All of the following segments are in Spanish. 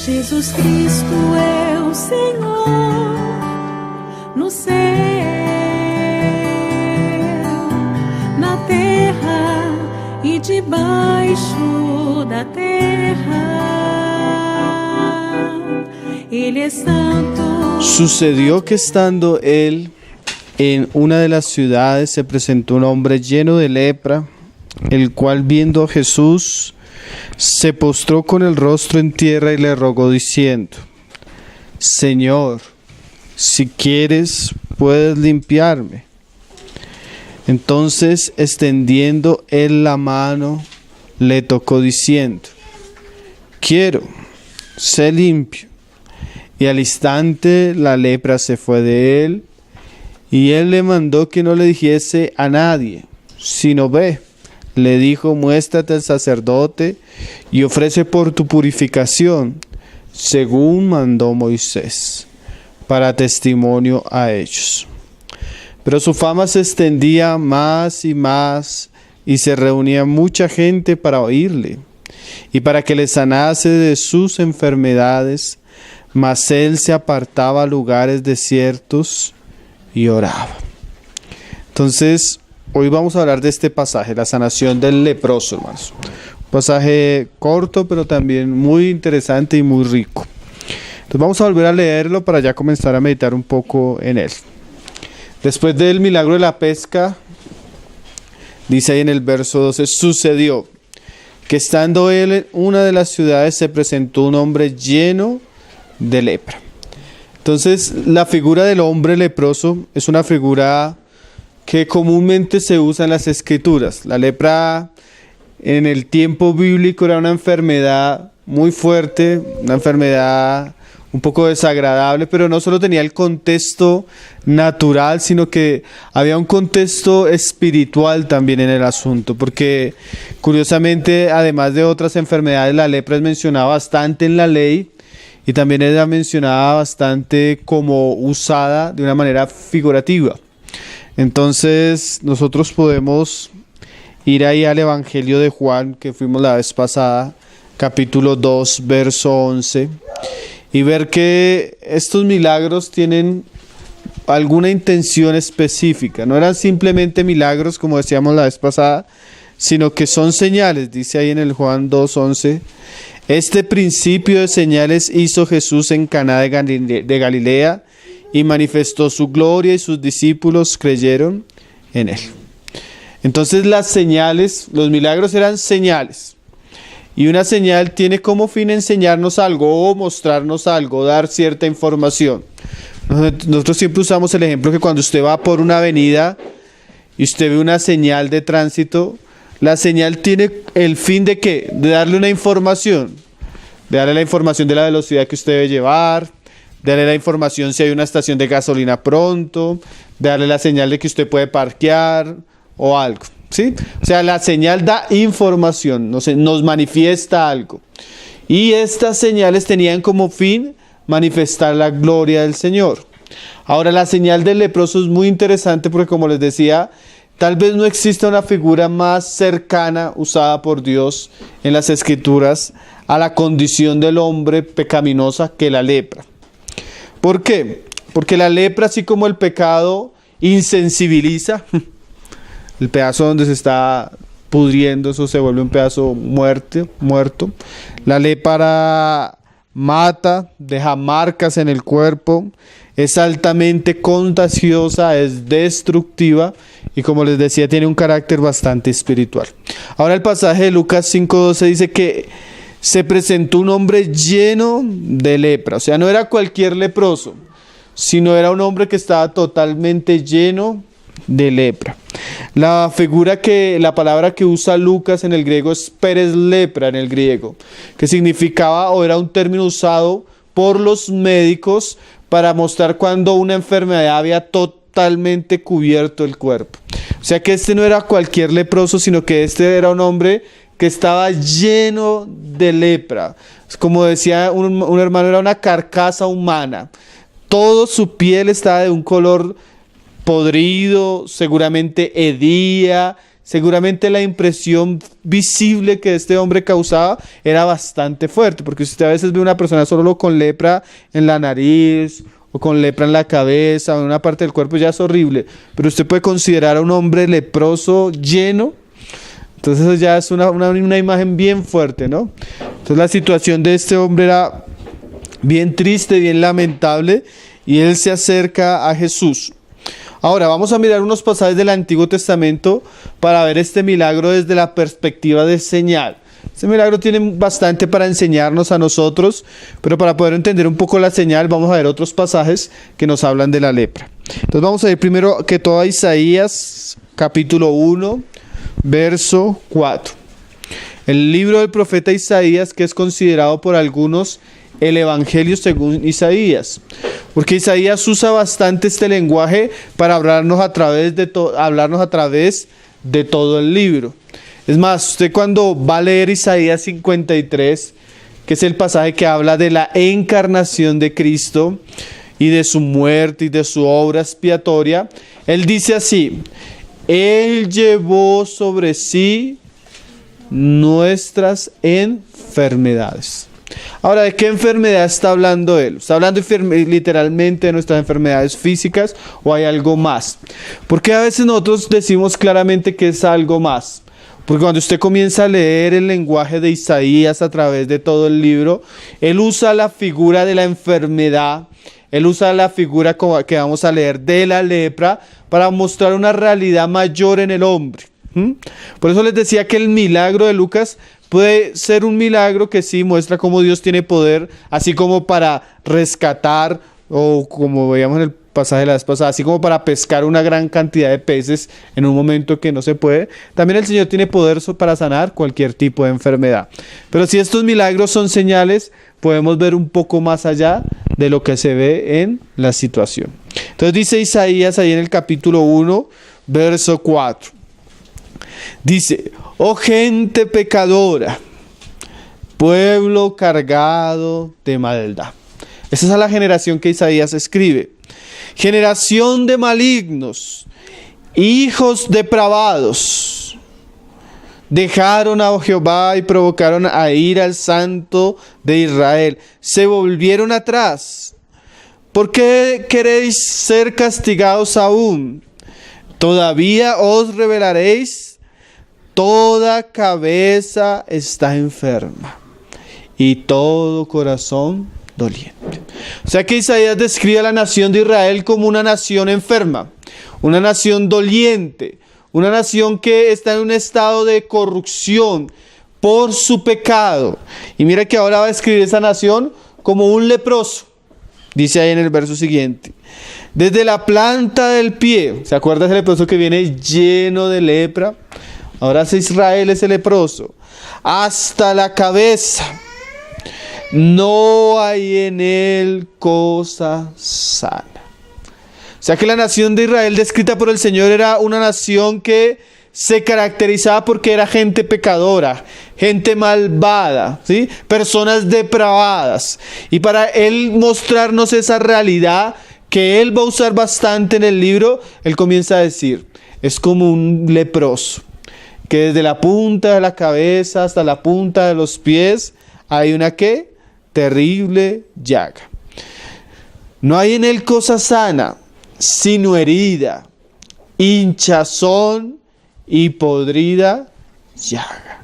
Jesus Cristo é o Senhor no céu, na terra e debaixo da terra. Él es santo. Sucedió que estando él en una de las ciudades se presentó un hombre lleno de lepra, el cual viendo a Jesús se postró con el rostro en tierra y le rogó diciendo: Señor, si quieres, puedes limpiarme. Entonces, extendiendo él la mano, le tocó diciendo: Quiero, sé limpio. Y al instante la lepra se fue de él, y él le mandó que no le dijese a nadie, sino ve, le dijo, muéstrate al sacerdote y ofrece por tu purificación, según mandó Moisés, para testimonio a ellos. Pero su fama se extendía más y se reunía mucha gente para oírle y para que le sanase de sus enfermedades, mas él se apartaba a lugares desiertos y oraba. Entonces, hoy vamos a hablar de este pasaje, la sanación del leproso, hermanos. Un pasaje corto, pero también muy interesante y muy rico. Entonces vamos a volver a leerlo para ya comenzar a meditar un poco en él. Después del milagro de la pesca, dice ahí en el verso 12, sucedió que estando él en una de las ciudades se presentó un hombre lleno de lepra. Entonces, la figura del hombre leproso es una figura que comúnmente se usa en las escrituras. La lepra en el tiempo bíblico era una enfermedad muy fuerte, una enfermedad un poco desagradable, pero no solo tenía el contexto natural, sino que había un contexto espiritual también en el asunto, porque curiosamente, además de otras enfermedades, la lepra es mencionada bastante en la ley y también era mencionada bastante como usada de una manera figurativa. Entonces nosotros podemos ir ahí al Evangelio de Juan, que fuimos la vez pasada, capítulo 2, verso 11, y ver que estos milagros tienen alguna intención específica. No eran simplemente milagros, como decíamos la vez pasada, sino que son señales. Dice ahí en el Juan 2, 11, este principio de señales hizo Jesús en Caná de Galilea, y manifestó su gloria y sus discípulos creyeron en él. Entonces las señales, los milagros eran señales. Y una señal tiene como fin enseñarnos algo o mostrarnos algo, dar cierta información. Nosotros siempre usamos el ejemplo que cuando usted va por una avenida y usted ve una señal de tránsito, la señal tiene el fin de ¿qué? De darle una información. De darle la información de la velocidad que usted debe llevar, de darle la información si hay una estación de gasolina pronto, de darle la señal de que usted puede parquear o algo, ¿sí? O sea, la señal da información, nos manifiesta algo. Y estas señales tenían como fin manifestar la gloria del Señor. Ahora, la señal del leproso es muy interesante porque, como les decía, tal vez no exista una figura más cercana usada por Dios en las Escrituras a la condición del hombre pecaminosa que la lepra. ¿Por qué? Porque la lepra, así como el pecado, insensibiliza. El pedazo donde se está pudriendo, eso se vuelve un pedazo muerto. La lepra mata, deja marcas en el cuerpo, es altamente contagiosa, es destructiva y, como les decía, tiene un carácter bastante espiritual. Ahora el pasaje de Lucas 5:12 dice que se presentó un hombre lleno de lepra. O sea, no era cualquier leproso, sino era un hombre que estaba totalmente lleno de lepra. La palabra que usa Lucas en el griego es peres lepra en el griego, que significaba o era un término usado por los médicos para mostrar cuando una enfermedad había totalmente cubierto el cuerpo. O sea que este no era cualquier leproso, sino que este era un hombre que estaba lleno de lepra. Como decía un hermano, era una carcasa humana. Toda su piel estaba de un color podrido, seguramente hedía, seguramente la impresión visible que este hombre causaba era bastante fuerte, porque si usted a veces ve una persona solo con lepra en la nariz o con lepra en la cabeza o en una parte del cuerpo, ya es horrible, pero usted puede considerar a un hombre leproso lleno, entonces eso ya es una imagen bien fuerte, ¿no? Entonces la situación de este hombre era bien triste, bien lamentable, y él se acerca a Jesús. Ahora vamos a mirar unos pasajes del Antiguo Testamento para ver este milagro desde la perspectiva de señal. Este milagro tiene bastante para enseñarnos a nosotros, pero para poder entender un poco la señal vamos a ver otros pasajes que nos hablan de la lepra. Entonces vamos a ir primero que todo a Isaías capítulo 1, verso 4. El libro del profeta Isaías, que es considerado por algunos el Evangelio según Isaías, porque Isaías usa bastante este lenguaje para hablarnos a través de todo el libro. Es más, usted cuando va a leer Isaías 53, que es el pasaje que habla de la encarnación de Cristo y de su muerte y de su obra expiatoria, él dice así: Él llevó sobre sí nuestras enfermedades. Ahora, ¿de qué enfermedad está hablando él? ¿Está hablando literalmente de nuestras enfermedades físicas o hay algo más? Porque a veces nosotros decimos claramente que es algo más. Porque cuando usted comienza a leer el lenguaje de Isaías a través de todo el libro, él usa la figura de la enfermedad, él usa la figura que vamos a leer de la lepra para mostrar una realidad mayor en el hombre. Por eso les decía que el milagro de Lucas puede ser un milagro que sí muestra cómo Dios tiene poder, así como para rescatar, o como veíamos en el pasaje de la vez pasada, así como para pescar una gran cantidad de peces en un momento que no se puede. También el Señor tiene poder para sanar cualquier tipo de enfermedad. Pero si estos milagros son señales, podemos ver un poco más allá de lo que se ve en la situación. Entonces dice Isaías ahí en el capítulo 1, verso 4. Dice: oh gente pecadora, pueblo cargado de maldad. Esa es a la generación que Isaías escribe. Generación de malignos, hijos depravados, dejaron a Jehová y provocaron a ira al Santo de Israel. Se volvieron atrás. ¿Por qué queréis ser castigados aún? Todavía os rebelaréis. Toda cabeza está enferma y todo corazón doliente. O sea que Isaías describe a la nación de Israel como una nación enferma, una nación doliente, una nación que está en un estado de corrupción por su pecado. Y mira que ahora va a describir esa nación como un leproso. Dice ahí en el verso siguiente: desde la planta del pie, ¿se acuerda ese leproso que viene lleno de lepra? Ahora es Israel ese leproso. Hasta la cabeza. No hay en él cosa sana. O sea que la nación de Israel descrita por el Señor era una nación que se caracterizaba porque era gente pecadora, gente malvada, ¿sí? Personas depravadas. Y para él mostrarnos esa realidad que él va a usar bastante en el libro, él comienza a decir: es como un leproso, que desde la punta de la cabeza hasta la punta de los pies hay una ¿qué? Terrible llaga. No hay en él cosa sana, sino herida, hinchazón y podrida llaga.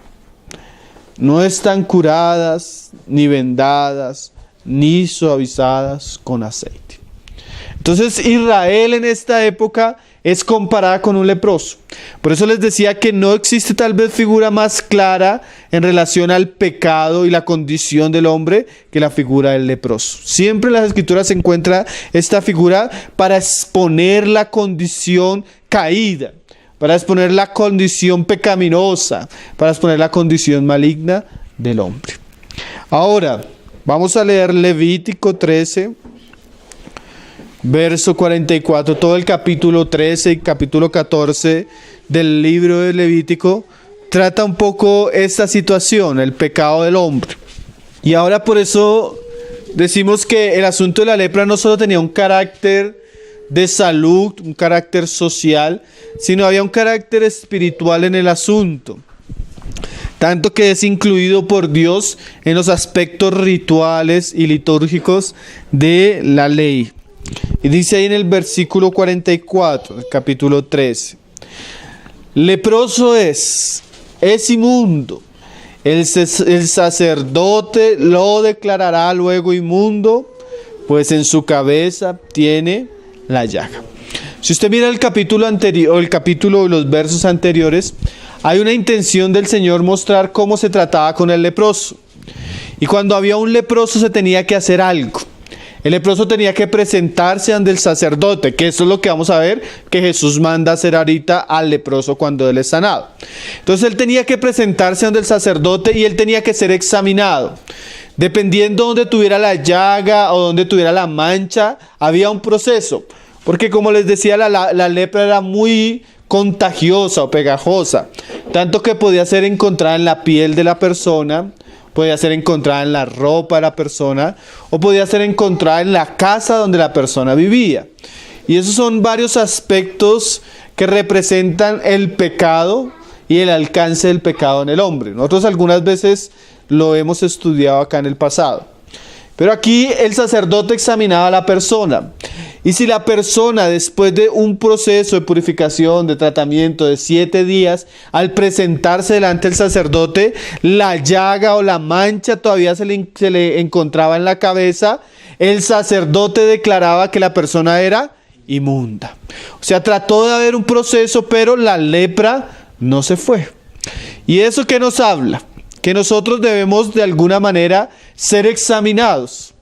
No están curadas, ni vendadas, ni suavizadas con aceite. Entonces Israel en esta época es comparada con un leproso. Por eso les decía que no existe tal vez figura más clara en relación al pecado y la condición del hombre que la figura del leproso. Siempre en las Escrituras se encuentra esta figura para exponer la condición caída, para exponer la condición pecaminosa, para exponer la condición maligna del hombre. Ahora, vamos a leer Levítico 13, verso 44, todo el capítulo 13 y capítulo 14 del libro de Levítico trata un poco esta situación, el pecado del hombre. Y ahora por eso decimos que el asunto de la lepra no solo tenía un carácter de salud, un carácter social, sino había un carácter espiritual en el asunto. Tanto que es incluido por Dios en los aspectos rituales y litúrgicos de la ley. Y dice ahí en el versículo 44, del capítulo 13. Leproso es inmundo. El sacerdote lo declarará luego inmundo, pues en su cabeza tiene la llaga. Si usted mira el capítulo anterior, el capítulo, los versos anteriores, hay una intención del Señor mostrar cómo se trataba con el leproso. Y cuando había un leproso se tenía que hacer algo. El leproso tenía que presentarse ante el sacerdote, que eso es lo que vamos a ver que Jesús manda hacer ahorita al leproso cuando él es sanado. Entonces él tenía que presentarse ante el sacerdote y él tenía que ser examinado. Dependiendo de donde tuviera la llaga o donde tuviera la mancha, había un proceso. Porque como les decía, la lepra era muy contagiosa o pegajosa, tanto que podía ser encontrada en la piel de la persona, podía ser encontrada en la ropa de la persona, o podía ser encontrada en la casa donde la persona vivía. Y esos son varios aspectos que representan el pecado y el alcance del pecado en el hombre. Nosotros algunas veces lo hemos estudiado acá en el pasado. Pero aquí el sacerdote examinaba a la persona. Y si la persona, después de un proceso de purificación, de tratamiento de 7 días, al presentarse delante del sacerdote, la llaga o la mancha todavía se le encontraba en la cabeza, el sacerdote declaraba que la persona era inmunda. O sea, trató de haber un proceso, pero la lepra no se fue. ¿Y eso qué nos habla? Que nosotros debemos de alguna manera ser examinados.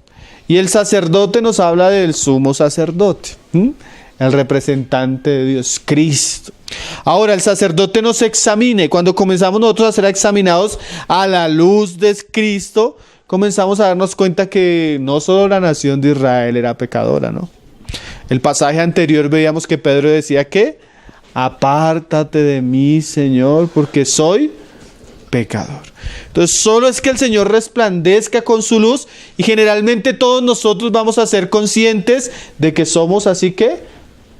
Y el sacerdote nos habla del sumo sacerdote, el representante de Dios, Cristo. Ahora, el sacerdote nos examina y cuando comenzamos nosotros a ser examinados a la luz de Cristo, comenzamos a darnos cuenta que no solo la nación de Israel era pecadora, ¿no? El pasaje anterior veíamos que Pedro decía que apártate de mí, Señor, porque soy pecador. Entonces solo es que el Señor resplandezca con su luz y generalmente todos nosotros vamos a ser conscientes de que somos así que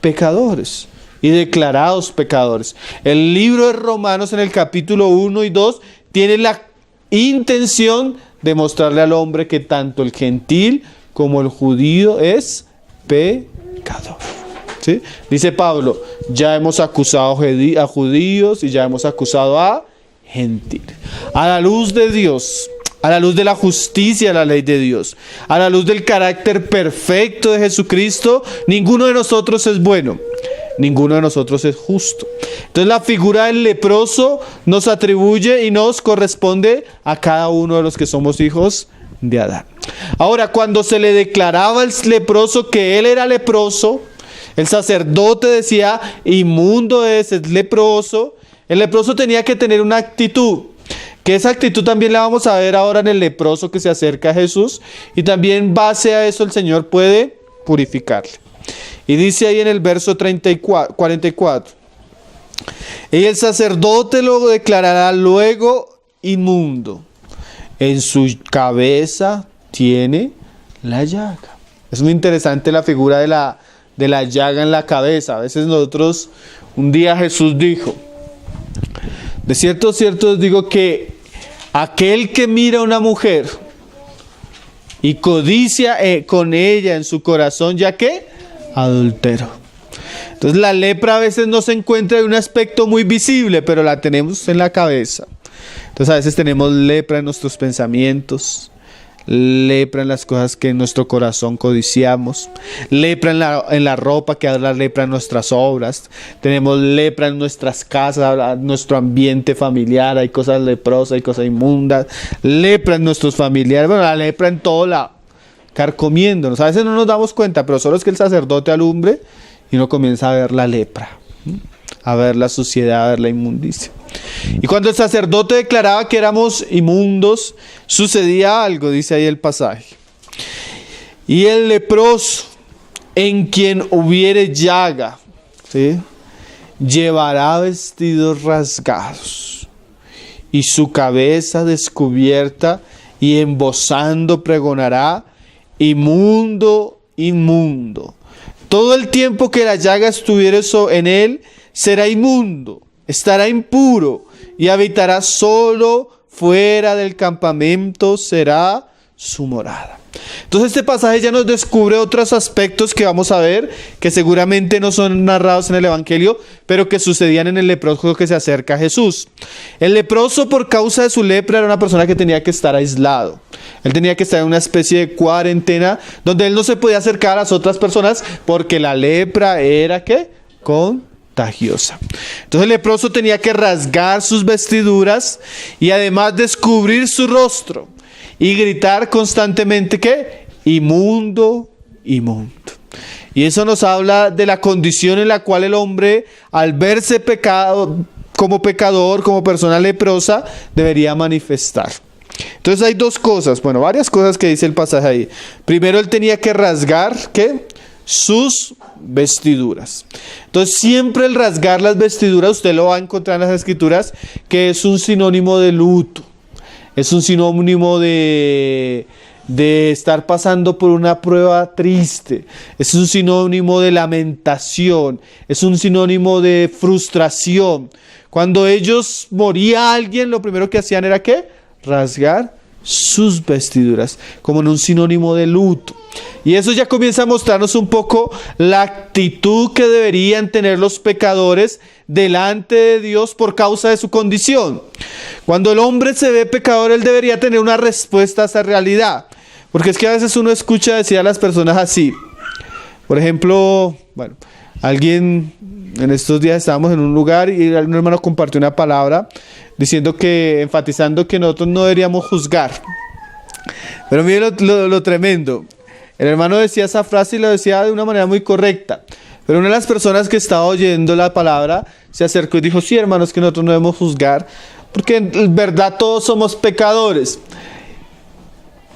pecadores y declarados pecadores. El libro de Romanos en el capítulo 1 y 2 tiene la intención de mostrarle al hombre que tanto el gentil como el judío es pecador. ¿Sí? Dice Pablo, ya hemos acusado a judíos y ya hemos acusado a gentil. A la luz de Dios, a la luz de la justicia de la ley de Dios, a la luz del carácter perfecto de Jesucristo, ninguno de nosotros es bueno, ninguno de nosotros es justo. Entonces la figura del leproso nos atribuye y nos corresponde a cada uno de los que somos hijos de Adán. Ahora, cuando se le declaraba al leproso que él era leproso, el sacerdote decía, inmundo es leproso. El leproso tenía que tener una actitud, que esa actitud también la vamos a ver ahora en el leproso que se acerca a Jesús, y también base a eso el Señor puede purificarle. Y dice ahí en el verso 44, y el sacerdote lo declarará luego inmundo, en su cabeza tiene la llaga. Es muy interesante la figura de la llaga en la cabeza. A veces nosotros, un día Jesús dijo, de cierto os digo que aquel que mira a una mujer y codicia con ella en su corazón, ¿ya qué? Adultero. Entonces la lepra a veces no se encuentra en un aspecto muy visible, pero la tenemos en la cabeza. Entonces a veces tenemos lepra en nuestros pensamientos, lepra en las cosas que en nuestro corazón codiciamos, lepra en la ropa, que habla lepra en nuestras obras, tenemos lepra en nuestras casas, en nuestro ambiente familiar, hay cosas leprosas, hay cosas inmundas, lepra en nuestros familiares, bueno, la lepra en todo lado, carcomiéndonos. A veces no nos damos cuenta, pero solo es que el sacerdote alumbre y uno comienza a ver la lepra, a ver la suciedad, a ver la inmundicia. Y cuando el sacerdote declaraba que éramos inmundos, sucedía algo, dice ahí el pasaje. Y el leproso, en quien hubiere llaga, ¿sí?, llevará vestidos rasgados y su cabeza descubierta, y embozando pregonará, inmundo, inmundo. Todo el tiempo que la llaga estuviere en él, será inmundo, estará impuro y habitará solo fuera del campamento, será su morada. Entonces este pasaje ya nos descubre otros aspectos que vamos a ver, que seguramente no son narrados en el Evangelio, pero que sucedían en el leproso que se acerca a Jesús. El leproso, por causa de su lepra, era una persona que tenía que estar aislado. Él tenía que estar en una especie de cuarentena, donde él no se podía acercar a las otras personas, porque la lepra era, ¿qué? Contagiosa. Entonces el leproso tenía que rasgar sus vestiduras y además descubrir su rostro y gritar constantemente ¿qué? Inmundo, inmundo. Y eso nos habla de la condición en la cual el hombre, al verse como pecador, como persona leprosa, debería manifestar. Entonces hay dos cosas, varias cosas que dice el pasaje ahí. Primero, él tenía que rasgar ¿qué? Sus vestiduras. Entonces siempre el rasgar las vestiduras, usted lo va a encontrar en las escrituras, que es un sinónimo de luto. Es un sinónimo de estar pasando por una prueba triste. Es un sinónimo de lamentación. Es un sinónimo de frustración. Cuando ellos moría alguien, lo primero que hacían era ¿qué? Rasgar sus vestiduras, como en un sinónimo de luto. Y eso ya comienza a mostrarnos un poco la actitud que deberían tener los pecadores delante de Dios por causa de su condición. Cuando el hombre se ve pecador, él debería tener una respuesta a esa realidad. Porque es que a veces uno escucha decir a las personas así. Por ejemplo, alguien en estos días estábamos en un lugar y un hermano compartió una palabra diciendo enfatizando que nosotros no deberíamos juzgar. Pero mire lo tremendo. El hermano decía esa frase y lo decía de una manera muy correcta. Pero una de las personas que estaba oyendo la palabra se acercó y dijo, sí, hermanos, que nosotros no debemos juzgar, porque en verdad todos somos pecadores.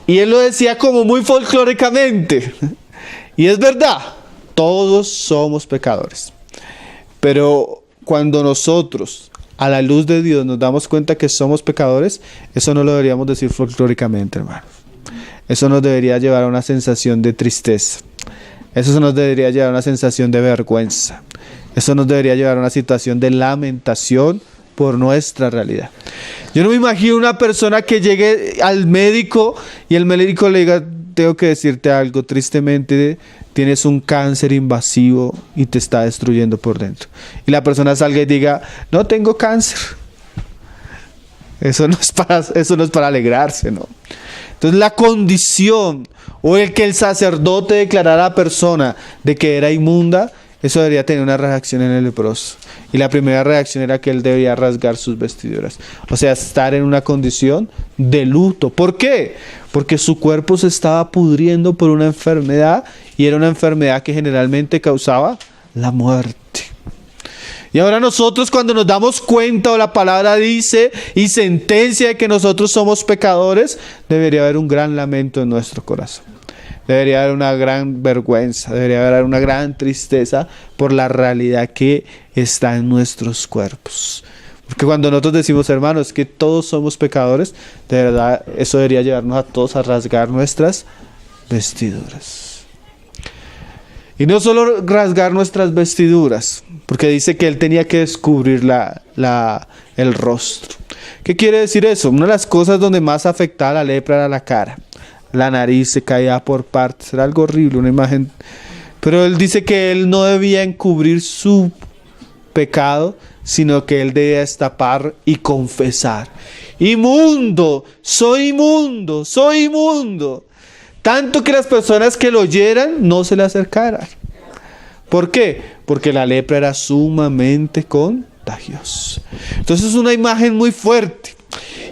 Y él lo decía como muy folclóricamente. Y es verdad, todos somos pecadores. Pero cuando nosotros, a la luz de Dios, nos damos cuenta que somos pecadores, eso no lo deberíamos decir folclóricamente, hermanos. Eso nos debería llevar a una sensación de tristeza. Eso nos debería llevar a una sensación de vergüenza. Eso nos debería llevar a una situación de lamentación por nuestra realidad. Yo no me imagino una persona que llegue al médico y el médico le diga, tengo que decirte algo, tristemente tienes un cáncer invasivo y te está destruyendo por dentro. Y la persona salga y diga, no tengo cáncer. Eso no es para alegrarse, ¿no? Entonces la condición o el que el sacerdote declarara a la persona de que era inmunda, eso debería tener una reacción en el leproso. Y la primera reacción era que él debía rasgar sus vestiduras. O sea, estar en una condición de luto. ¿Por qué? Porque su cuerpo se estaba pudriendo por una enfermedad y era una enfermedad que generalmente causaba la muerte. Y ahora nosotros, cuando nos damos cuenta o la palabra dice y sentencia de que nosotros somos pecadores, debería haber un gran lamento en nuestro corazón. Debería haber una gran vergüenza, debería haber una gran tristeza por la realidad que está en nuestros cuerpos. Porque cuando nosotros decimos, hermanos, que todos somos pecadores, de verdad eso debería llevarnos a todos a rasgar nuestras vestiduras. Y no solo rasgar nuestras vestiduras, porque dice que él tenía que descubrir el rostro. ¿Qué quiere decir eso? Una de las cosas donde más afectaba la lepra era la cara. La nariz se caía por partes, era algo horrible, una imagen. Pero él dice que él no debía encubrir su pecado, sino que él debía destapar y confesar. Inmundo, soy inmundo, soy inmundo. Tanto que las personas que lo oyeran no se le acercaran. ¿Por qué? Porque la lepra era sumamente contagiosa. Entonces es una imagen muy fuerte.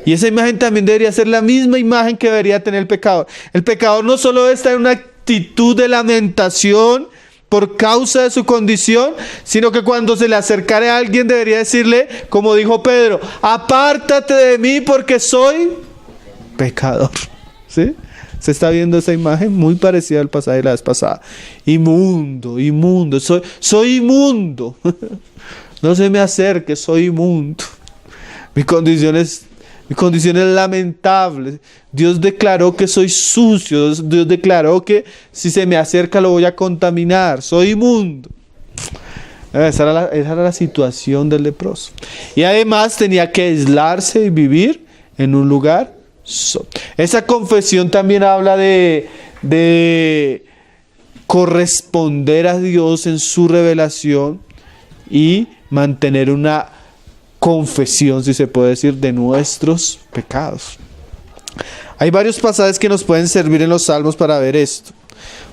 Y esa imagen también debería ser la misma imagen que debería tener el pecador. El pecador no solo debe estar en una actitud de lamentación por causa de su condición, sino que cuando se le acercare a alguien debería decirle, como dijo Pedro, apártate de mí porque soy pecador. ¿Sí? Se está viendo esa imagen muy parecida al pasaje de la vez pasada. Inmundo, inmundo, soy inmundo. No se me acerque, soy inmundo. Mi condición es Mi condición es lamentable. Dios declaró que soy sucio. Dios declaró que si se me acerca lo voy a contaminar. Soy inmundo. Esa era la situación del leproso. Y además tenía que aislarse y vivir en un lugar solo. Esa confesión también habla de corresponder a Dios en su revelación y mantener una confesión, si se puede decir, de nuestros pecados. Hay varios pasajes que nos pueden servir en los salmos para ver esto.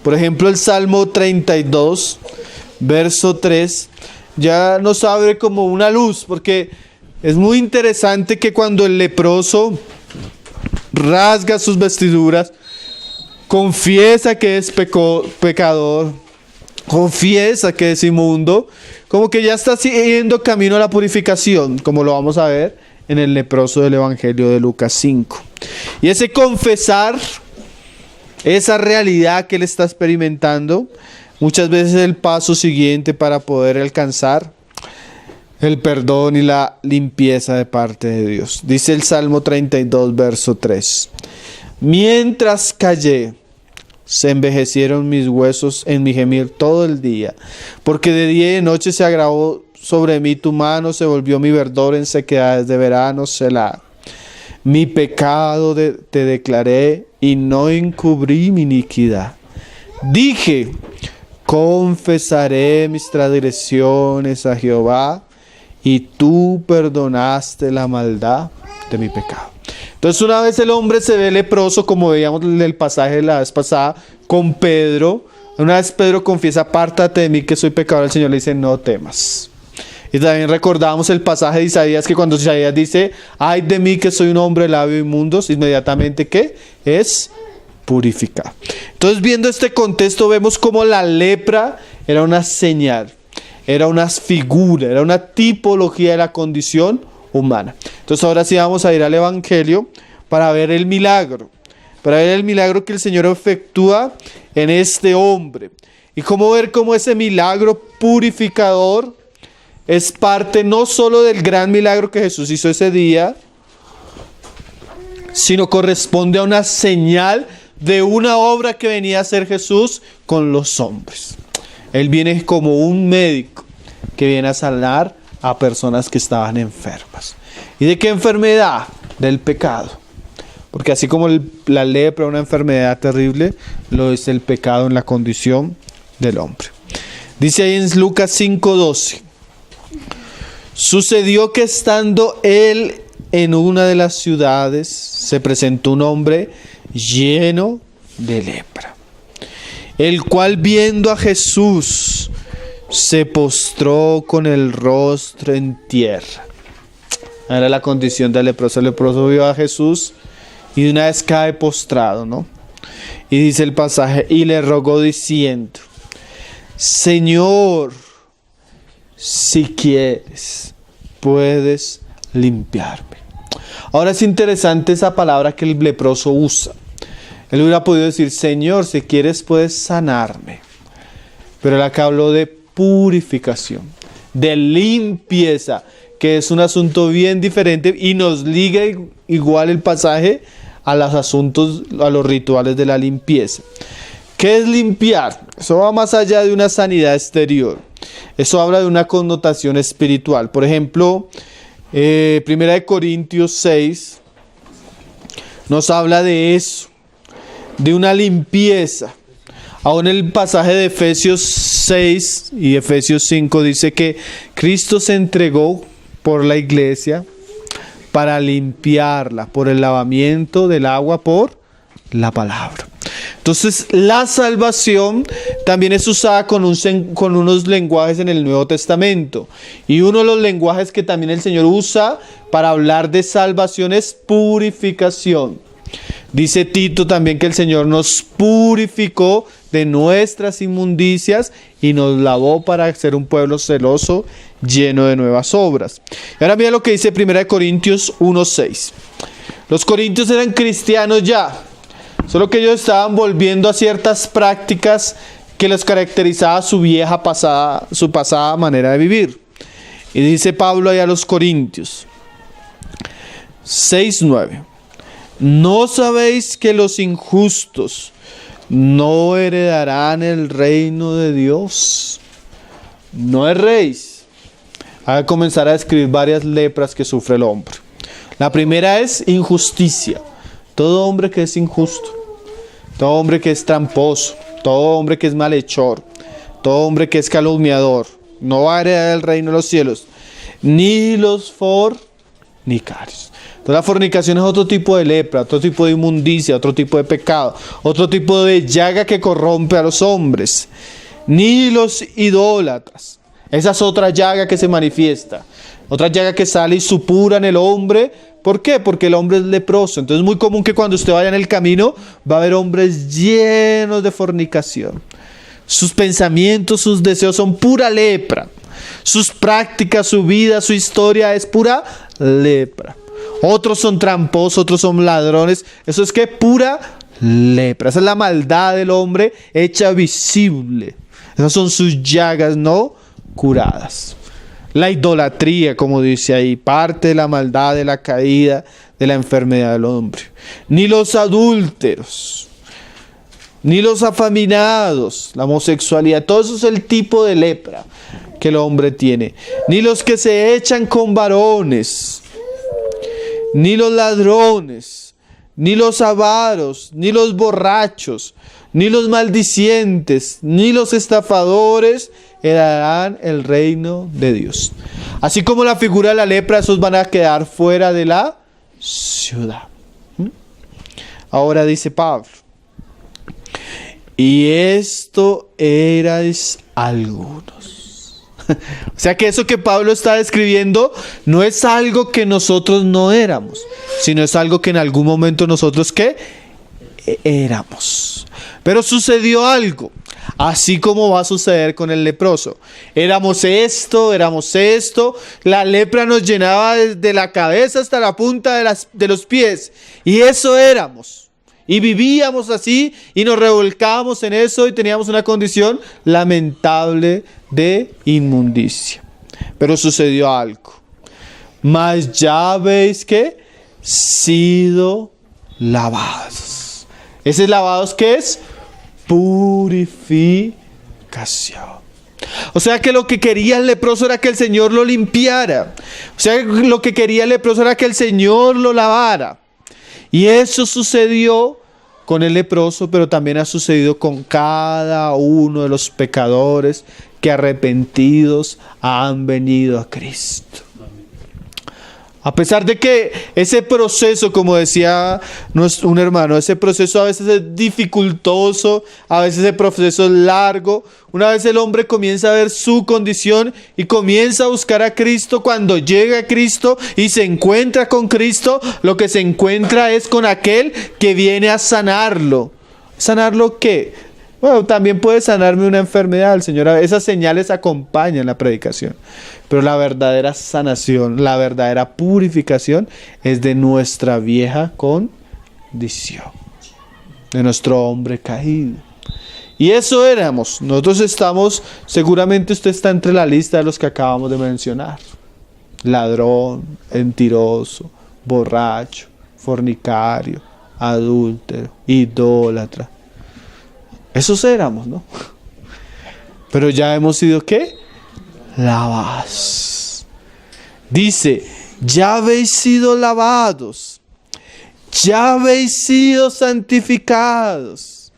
Por ejemplo, el Salmo 32, verso 3, ya nos abre como una luz, porque es muy interesante que cuando el leproso rasga sus vestiduras, confiesa que es pecador, confiesa que es inmundo, como que ya está siguiendo camino a la purificación, como lo vamos a ver en el leproso del Evangelio de Lucas 5. Y ese confesar esa realidad que él está experimentando, muchas veces es el paso siguiente para poder alcanzar el perdón y la limpieza de parte de Dios. Dice el Salmo 32, verso 3. Mientras callé, se envejecieron mis huesos en mi gemir todo el día, porque de día y de noche se agravó sobre mí tu mano, se volvió mi verdor en sequedades de verano, Selah. Mi pecado te declaré y no encubrí mi iniquidad. Dije, confesaré mis transgresiones a Jehová, y tú perdonaste la maldad de mi pecado. Entonces una vez el hombre se ve leproso, como veíamos en el pasaje de la vez pasada con Pedro. Una vez Pedro confiesa, apártate de mí que soy pecador, el Señor le dice, no temas. Y también recordamos el pasaje de Isaías, que cuando Isaías dice, ay de mí que soy un hombre de labios inmundos, inmediatamente ¿qué? Es purificado. Entonces, viendo este contexto, vemos como la lepra era una señal, era una figura, era una tipología de la condición humana. Entonces ahora sí vamos a ir al Evangelio para ver el milagro, que el Señor efectúa en este hombre, y cómo ver cómo ese milagro purificador es parte no solo del gran milagro que Jesús hizo ese día, sino corresponde a una señal de una obra que venía a hacer Jesús con los hombres. Él viene como un médico que viene a sanar a personas que estaban enfermas. ¿Y de qué enfermedad? Del pecado. Porque así como la lepra, una enfermedad terrible, lo es el pecado en la condición del hombre. Dice ahí en Lucas 5:12. Sucedió que estando él en una de las ciudades, se presentó un hombre lleno de lepra, el cual viendo a Jesús, se postró con el rostro en tierra. Era la condición del leproso. El leproso vio a Jesús y de una vez cae postrado, ¿no? Y dice el pasaje, y le rogó diciendo, Señor, si quieres, puedes limpiarme. Ahora es interesante esa palabra que el leproso usa. Él hubiera podido decir, Señor, si quieres, puedes sanarme. Pero él acá habló de purificación, de limpieza, que es un asunto bien diferente y nos liga igual el pasaje a los asuntos, a los rituales de la limpieza. ¿Qué es limpiar? Eso va más allá de una sanidad exterior. Eso habla de una connotación espiritual. Por ejemplo, 1 Corintios 6 nos habla de eso, de una limpieza. Aún el pasaje de Efesios 6 y Efesios 5 dice que Cristo se entregó por la iglesia para limpiarla por el lavamiento del agua por la palabra. Entonces la salvación también es usada con unos lenguajes en el Nuevo Testamento, y uno de los lenguajes que también el Señor usa para hablar de salvación es purificación. Dice Tito también que el Señor nos purificó de nuestras inmundicias y nos lavó para ser un pueblo celoso, lleno de nuevas obras. Y ahora mira lo que dice 1 Corintios 1:6. Los corintios eran cristianos ya, solo que ellos estaban volviendo a ciertas prácticas que les caracterizaba su pasada manera de vivir. Y dice Pablo ahí a los corintios, 6:9. ¿No sabéis que los injustos no heredarán el reino de Dios? No erréis. A comenzar a describir varias lepras que sufre el hombre. La primera es injusticia. Todo hombre que es injusto, todo hombre que es tramposo, todo hombre que es malhechor, todo hombre que es calumniador, no va a heredar el reino de los cielos, ni los fornicarios. Entonces la fornicación es otro tipo de lepra, otro tipo de inmundicia, otro tipo de pecado, otro tipo de llaga que corrompe a los hombres. Ni los idólatras. Esa es otra llaga que se manifiesta. Otra llaga que sale y supura en el hombre. ¿Por qué? Porque el hombre es leproso. Entonces es muy común que cuando usted vaya en el camino va a haber hombres llenos de fornicación. Sus pensamientos, sus deseos son pura lepra. Sus prácticas, su vida, su historia es pura lepra. Otros son tramposos, otros son ladrones. Eso es que pura lepra. Esa es la maldad del hombre hecha visible. Esas son sus llagas no curadas. La idolatría, como dice ahí, parte de la maldad, de la caída, de la enfermedad del hombre. Ni los adúlteros, ni los afeminados, la homosexualidad, todo eso es el tipo de lepra que el hombre tiene. Ni los que se echan con varones, ni los ladrones, ni los avaros, ni los borrachos, ni los maldicientes, ni los estafadores heredarán el reino de Dios. Así como la figura de la lepra, esos van a quedar fuera de la ciudad. Ahora dice Pablo, y esto erais algunos. O sea que eso que Pablo está describiendo no es algo que nosotros no éramos, sino es algo que en algún momento nosotros ¿qué? Éramos. Pero sucedió algo, así como va a suceder con el leproso. Éramos esto, la lepra nos llenaba desde la cabeza hasta la punta de los pies. Y eso éramos. Y vivíamos así y nos revolcábamos en eso y teníamos una condición lamentable de inmundicia. Pero sucedió algo. Mas ya habéis que sido lavados. ¿Ese lavados qué es? Purificación. O sea que lo que quería el leproso era que el Señor lo limpiara. O sea que lo que quería el leproso era que el Señor lo lavara. Y eso sucedió con el leproso, pero también ha sucedido con cada uno de los pecadores que arrepentidos han venido a Cristo. A pesar de que ese proceso, como decía un hermano, ese proceso a veces es dificultoso, a veces ese proceso es largo. Una vez el hombre comienza a ver su condición y comienza a buscar a Cristo, cuando llega a Cristo y se encuentra con Cristo, lo que se encuentra es con aquel que viene a sanarlo. ¿Sanarlo qué? Bueno, también puede sanarme una enfermedad, el Señor. Esas señales acompañan la predicación. Pero la verdadera sanación, la verdadera purificación es de nuestra vieja condición, de nuestro hombre caído. Y eso éramos. Nosotros estamos, seguramente usted está entre la lista de los que acabamos de mencionar. Ladrón, mentiroso, borracho, fornicario, adúltero, idólatra. Esos éramos, ¿no? Pero ya hemos sido, ¿qué? Lavados. Dice, ya habéis sido lavados, ya habéis sido santificados,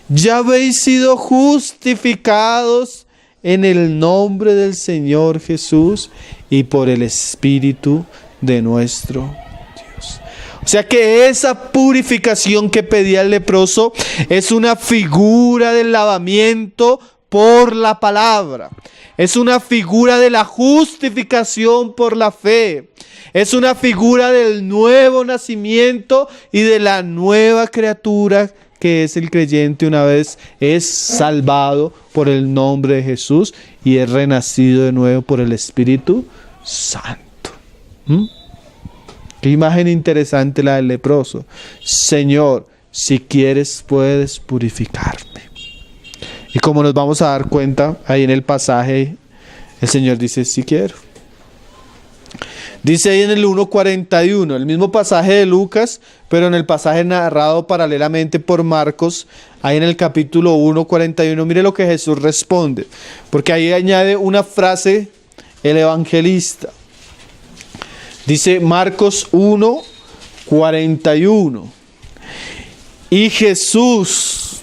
ya habéis sido justificados en el nombre del Señor Jesús y por el Espíritu de nuestro Dios. O sea que esa purificación que pedía el leproso es una figura del lavamiento por la palabra. Es una figura de la justificación por la fe. Es una figura del nuevo nacimiento y de la nueva criatura que es el creyente una vez es salvado por el nombre de Jesús y es renacido de nuevo por el Espíritu Santo. Qué imagen interesante la del leproso. Señor, si quieres puedes purificarme. Y como nos vamos a dar cuenta, ahí en el pasaje, el Señor dice, sí quiero. Dice ahí en el 1:41, el mismo pasaje de Lucas, pero en el pasaje narrado paralelamente por Marcos, ahí en el capítulo 1:41, mire lo que Jesús responde, porque ahí añade una frase el evangelista. Dice Marcos 1:41. Y Jesús,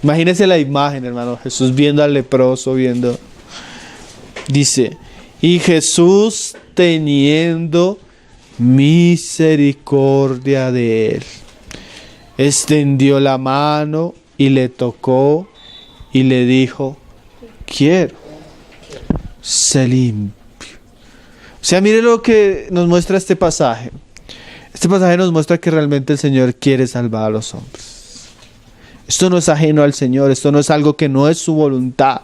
imagínense la imagen, hermano, Jesús viendo al leproso, dice, y Jesús teniendo misericordia de él, extendió la mano y le tocó y le dijo, quiero, sé limpio. O sea, mire lo que nos muestra este pasaje. Este pasaje nos muestra que realmente el Señor quiere salvar a los hombres. Esto no es ajeno al Señor, esto no es algo que no es su voluntad.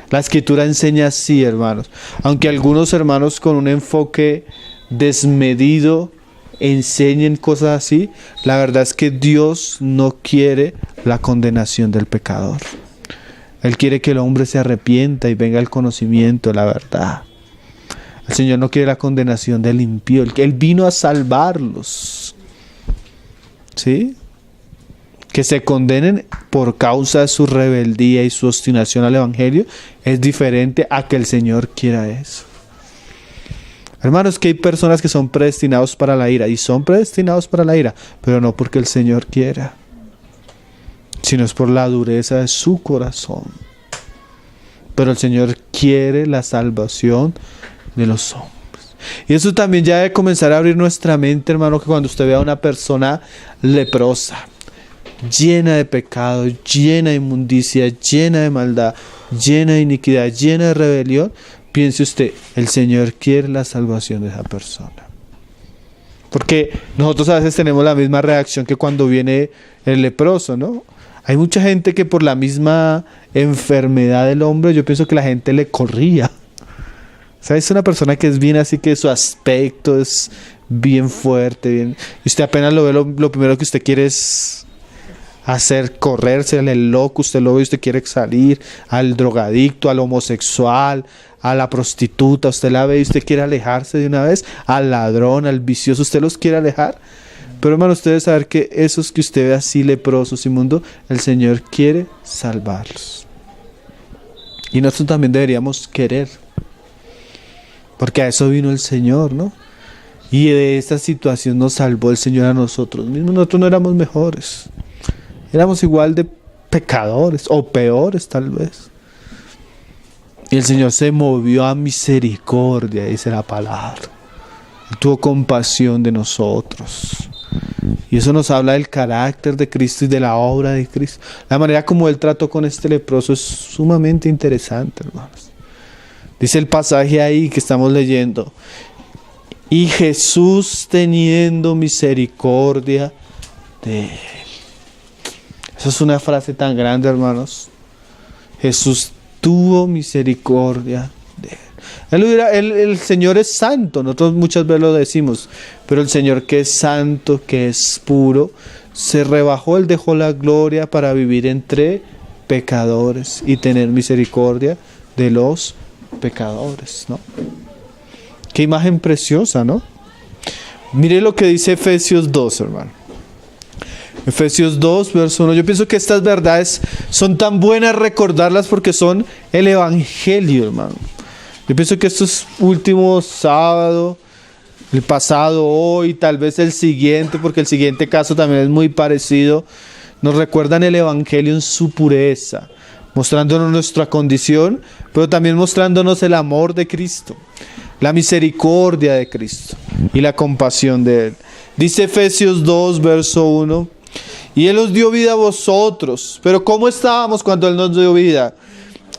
La Escritura enseña así, hermanos. Aunque algunos hermanos con un enfoque desmedido enseñen cosas así, la verdad es que Dios no quiere la condenación del pecador. Él quiere que el hombre se arrepienta y venga al conocimiento de la verdad. El Señor no quiere la condenación del impío. Él vino a salvarlos. ¿Sí? Que se condenen por causa de su rebeldía y su obstinación al Evangelio es diferente a que el Señor quiera eso. Hermanos, que hay personas que son predestinados para la ira, y son predestinados para la ira, pero no porque el Señor quiera, sino es por la dureza de su corazón. Pero el Señor quiere la salvación de los hombres. Y eso también ya debe comenzar a abrir nuestra mente, hermano, que cuando usted vea a una persona leprosa, llena de pecado, llena de inmundicia, llena de maldad, llena de iniquidad, llena de rebelión, piense usted, el Señor quiere la salvación de esa persona. Porque nosotros a veces tenemos la misma reacción que cuando viene el leproso, ¿no? Hay mucha gente que por la misma enfermedad del hombre, yo pienso que la gente le corría. O sea, es una persona que es bien así, que su aspecto es bien fuerte, bien, y usted apenas lo ve, lo primero que usted quiere es hacer correrse, el loco, usted lo ve y usted quiere salir, al drogadicto, al homosexual, a la prostituta, usted la ve y usted quiere alejarse de una vez, al ladrón, al vicioso, usted los quiere alejar. Pero hermano, usted debe saber que esos que usted ve así leprosos, inmundos, el Señor quiere salvarlos. Y nosotros también deberíamos querer, porque a eso vino el Señor, ¿no? Y de esta situación nos salvó el Señor a nosotros mismos. Nosotros no éramos mejores, éramos igual de pecadores o peores tal vez. Y el Señor se movió a misericordia, dice la palabra. Él tuvo compasión de nosotros. Y eso nos habla del carácter de Cristo y de la obra de Cristo. La manera como Él trató con este leproso es sumamente interesante, hermanos. Dice el pasaje ahí que estamos leyendo. Y Jesús teniendo misericordia de él. Esa es una frase tan grande, hermanos. Jesús tuvo misericordia de él. El Señor es santo, nosotros muchas veces lo decimos, pero el Señor que es santo, que es puro, se rebajó, Él dejó la gloria para vivir entre pecadores y tener misericordia de los pecadores, ¿no? Qué imagen preciosa, ¿no? Mire lo que dice Efesios 2, hermano. Efesios 2, verso 1. Yo pienso que estas verdades son tan buenas recordarlas porque son el Evangelio, hermano. Yo pienso que estos últimos sábados, el pasado, hoy, tal vez el siguiente, porque el siguiente caso también es muy parecido, nos recuerdan el Evangelio en su pureza, mostrándonos nuestra condición, pero también mostrándonos el amor de Cristo, la misericordia de Cristo y la compasión de Él. Dice Efesios 2, verso 1, y Él os dio vida a vosotros. Pero ¿cómo estábamos cuando Él nos dio vida?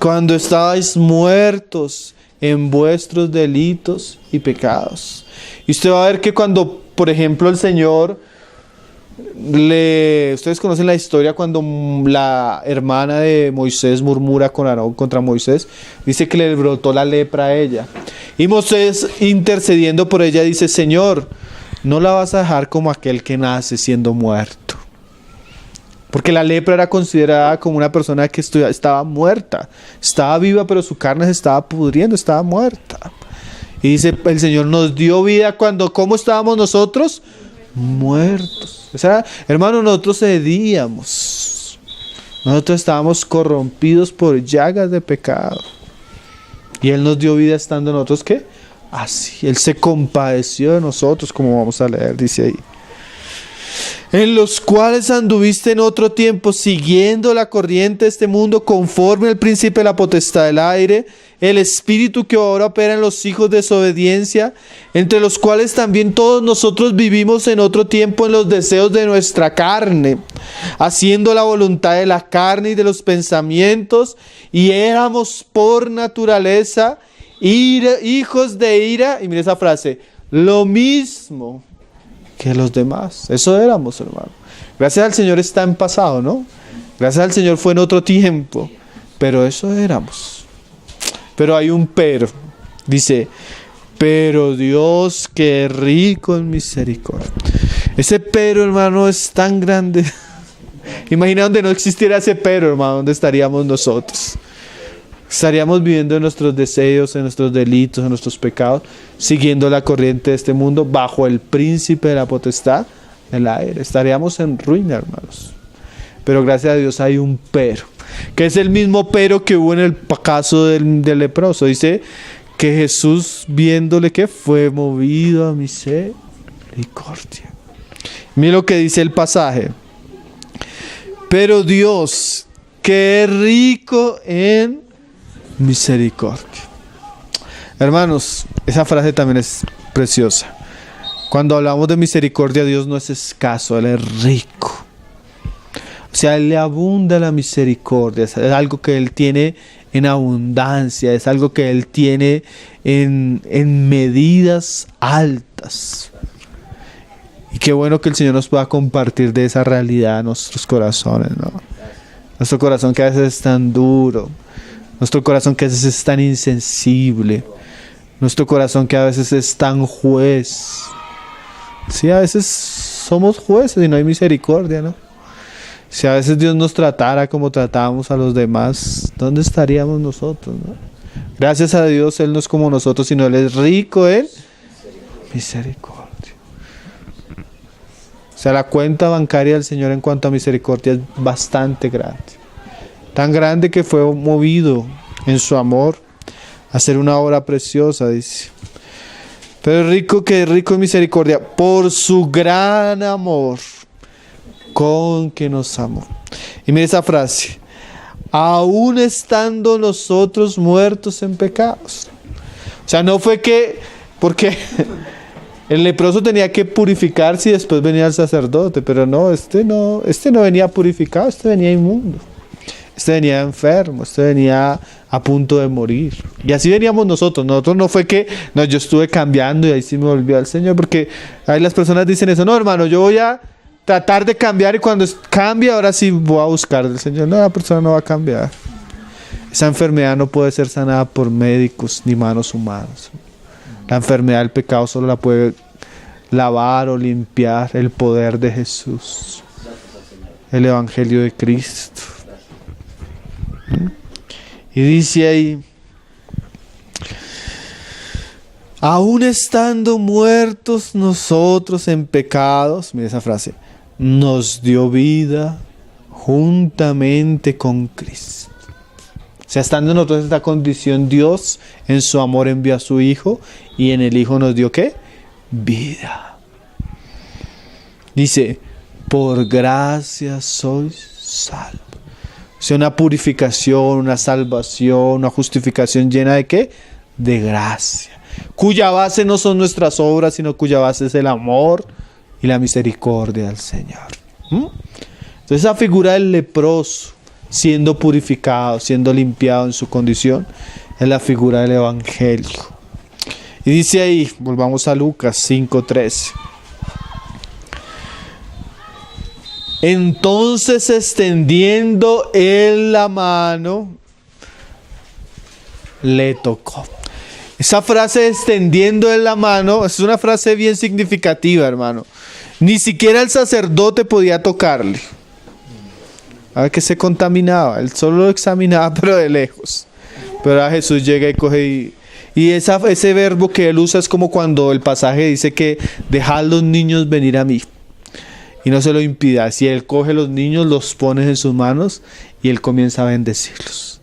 Cuando estabais muertos en vuestros delitos y pecados. Y usted va a ver que cuando, por ejemplo, el Señor ustedes conocen la historia cuando la hermana de Moisés murmura con Aarón contra Moisés, dice que le brotó la lepra a ella. Y Moisés, intercediendo por ella, dice: Señor, no la vas a dejar como aquel que nace siendo muerto. Porque la lepra era considerada como una persona que estaba muerta. Estaba viva, pero su carne se estaba pudriendo, estaba muerta. Y dice, el Señor nos dio vida cuando, ¿cómo estábamos nosotros? Muertos. O sea, hermano, nosotros cedíamos. Nosotros estábamos corrompidos por llagas de pecado. Y Él nos dio vida estando nosotros, ¿qué? Así. Él se compadeció de nosotros, como vamos a leer, dice ahí. En los cuales anduviste en otro tiempo, siguiendo la corriente de este mundo, conforme al príncipe de la potestad del aire, el espíritu que ahora opera en los hijos de desobediencia, entre los cuales también todos nosotros vivimos en otro tiempo en los deseos de nuestra carne, haciendo la voluntad de la carne y de los pensamientos, y éramos por naturaleza hijos de ira, y mire esa frase, lo mismo que los demás. Eso éramos, hermano. Gracias al Señor está en pasado, ¿no? Gracias al Señor fue en otro tiempo, pero eso éramos. Pero hay un pero. Dice, pero Dios que es rico en misericordia. Ese pero, hermano, es tan grande. Imagina donde no existiera ese pero, hermano, ¿dónde estaríamos nosotros? Estaríamos viviendo en nuestros deseos, en nuestros delitos, en nuestros pecados, siguiendo la corriente de este mundo, bajo el príncipe de la potestad del aire. Estaríamos en ruina, hermanos. Pero gracias a Dios hay un pero, que es el mismo pero que hubo en el caso del leproso. Dice que Jesús, viéndole, que fue movido a misericordia. Mira lo que dice el pasaje. Pero Dios, que es rico en misericordia. Hermanos, esa frase también es preciosa. Cuando hablamos de misericordia, Dios no es escaso, Él es rico. O sea, Él le abunda la misericordia. Es algo que Él tiene en abundancia, es algo que Él tiene en medidas altas. Y qué bueno que el Señor nos pueda compartir de esa realidad en nuestros corazones, ¿no? Nuestro corazón que a veces es tan duro, nuestro corazón que a veces es tan insensible, nuestro corazón que a veces es tan juez. Sí, a veces somos jueces y no hay misericordia, ¿no? Si a veces Dios nos tratara como tratábamos a los demás, ¿dónde estaríamos nosotros, no? Gracias a Dios, Él no es como nosotros, sino Él es rico en misericordia. O sea, la cuenta bancaria del Señor en cuanto a misericordia es bastante grande. Tan grande que fue movido en su amor a hacer una obra preciosa, dice. Pero rico que es rico en misericordia, por su gran amor con que nos amó. Y mire esa frase. Aún estando nosotros muertos en pecados. O sea, no fue que, porque el leproso tenía que purificarse y después venía el sacerdote, pero no, este no venía purificado, este venía inmundo. Este venía enfermo, este venía a punto de morir. Y así veníamos nosotros. Nosotros no fue que no, yo estuve cambiando y ahí sí me volví al Señor, porque ahí las personas dicen eso. No, hermano, yo voy a tratar de cambiar y cuando cambie, ahora sí voy a buscar del Señor. No, la persona no va a cambiar. Esa enfermedad no puede ser sanada por médicos ni manos humanas. La enfermedad del pecado solo la puede lavar o limpiar el poder de Jesús. El Evangelio de Cristo. Y dice ahí, aún estando muertos nosotros en pecados, mira esa frase, nos dio vida juntamente con Cristo. O sea, estando nosotros en esta condición, Dios en su amor envió a su Hijo y en el Hijo nos dio ¿qué? Vida. Dice, por gracia sois salvos. O sea, una purificación, una salvación, una justificación llena de ¿qué? De gracia. Cuya base no son nuestras obras, sino cuya base es el amor y la misericordia del Señor. Entonces esa figura del leproso, siendo purificado, siendo limpiado en su condición, es la figura del Evangelio. Y dice ahí, volvamos a Lucas 5:13. Entonces extendiendo él la mano, le tocó. Esa frase extendiendo él la mano es una frase bien significativa, hermano. Ni siquiera el sacerdote podía tocarle. A ver que se contaminaba. Él solo lo examinaba, pero de lejos. Pero a Jesús llega y coge y Y ese verbo que él usa es como cuando el pasaje dice que dejad los niños venir a mí y no se lo impida. Si él coge los niños, los pone en sus manos y él comienza a bendecirlos.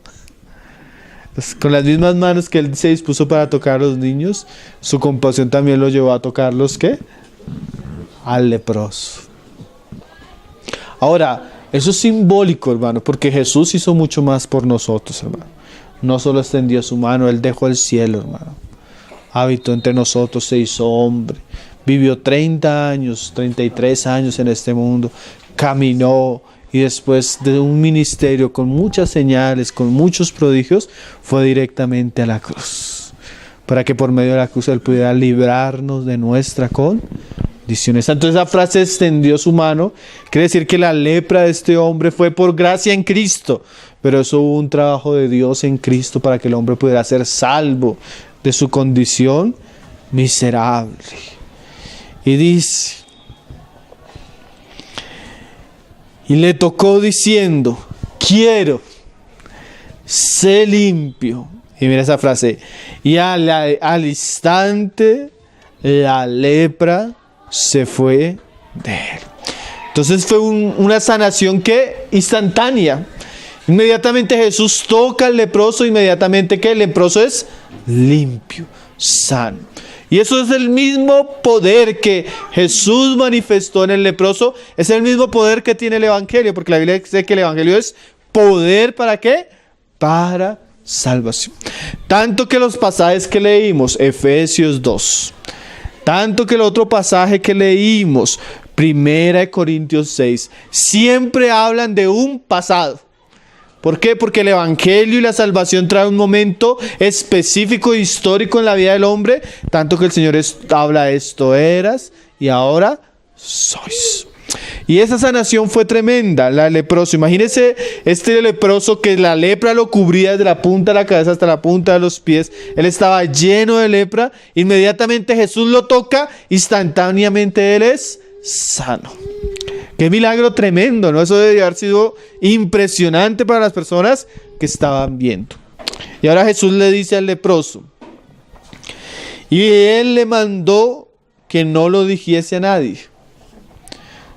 Entonces, con las mismas manos que él se dispuso para tocar a los niños, su compasión también lo llevó a tocar los ¿qué? Al leproso. Ahora, eso es simbólico, hermano, porque Jesús hizo mucho más por nosotros, hermano. No solo extendió su mano, Él dejó el cielo, hermano. Habitó entre nosotros, se hizo hombre. Vivió 30 años, 33 años en este mundo. Caminó y después de un ministerio con muchas señales, con muchos prodigios, fue directamente a la cruz. Para que por medio de la cruz Él pudiera librarnos de nuestra condición. Entonces esa frase extendió su mano. Quiere decir que la lepra de este hombre fue por gracia en Cristo. Pero eso hubo un trabajo de Dios en Cristo para que el hombre pudiera ser salvo de su condición miserable. Y dice, y le tocó diciendo, quiero, sé limpio. Y mira esa frase, y al instante la lepra se fue de él. Entonces fue una sanación que instantánea. Inmediatamente Jesús toca al leproso, inmediatamente que el leproso es limpio, sano. Y eso es el mismo poder que Jesús manifestó en el leproso, es el mismo poder que tiene el Evangelio, porque la Biblia dice que el Evangelio es poder ¿para qué? Para salvación. Tanto que los pasajes que leímos, Efesios 2, tanto que el otro pasaje que leímos, 1 Corintios 6, siempre hablan de un pasado. ¿Por qué? Porque el Evangelio y la salvación trae un momento específico e histórico en la vida del hombre, tanto que el Señor habla esto eras y ahora sois. Y esa sanación fue tremenda, la leproso. Imagínese este leproso que la lepra lo cubría desde la punta de la cabeza hasta la punta de los pies. Él estaba lleno de lepra. Inmediatamente Jesús lo toca, instantáneamente él es sano. Qué milagro tremendo, ¿no? Eso debe haber sido impresionante para las personas que estaban viendo. Y ahora Jesús le dice al leproso, y él le mandó que no lo dijese a nadie,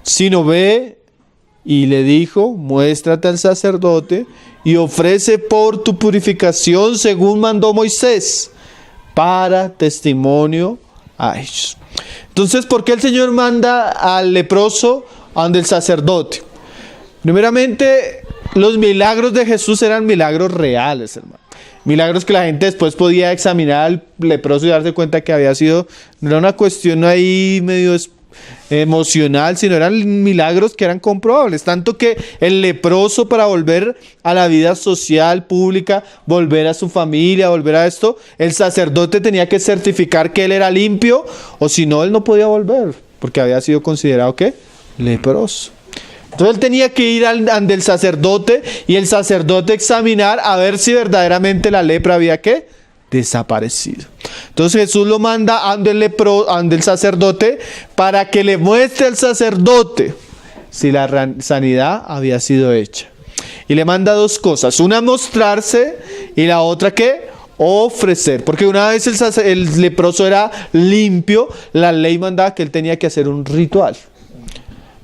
sino ve y le dijo, muéstrate al sacerdote y ofrece por tu purificación según mandó Moisés, para testimonio a ellos. Entonces, ¿por qué el Señor manda al leproso ante el sacerdote? Primeramente, los milagros de Jesús eran milagros reales, hermano. Milagros que la gente después podía examinar al leproso y darse cuenta que había sido, no era una cuestión ahí medio emocional, sino eran milagros que eran comprobables. Tanto que el leproso, para volver a la vida social, pública, volver a su familia, volver a esto, el sacerdote tenía que certificar que él era limpio, o si no, él no podía volver, porque había sido considerado ¿qué? Leproso. Entonces él tenía que ir ante el sacerdote y el sacerdote examinar a ver si verdaderamente la lepra había ¿qué? Desaparecido. Entonces Jesús lo manda ante el sacerdote para que le muestre al sacerdote si la sanidad había sido hecha. Y le manda dos cosas, una mostrarse y la otra ¿qué? Ofrecer. Porque una vez el leproso era limpio, la ley mandaba que él tenía que hacer un ritual.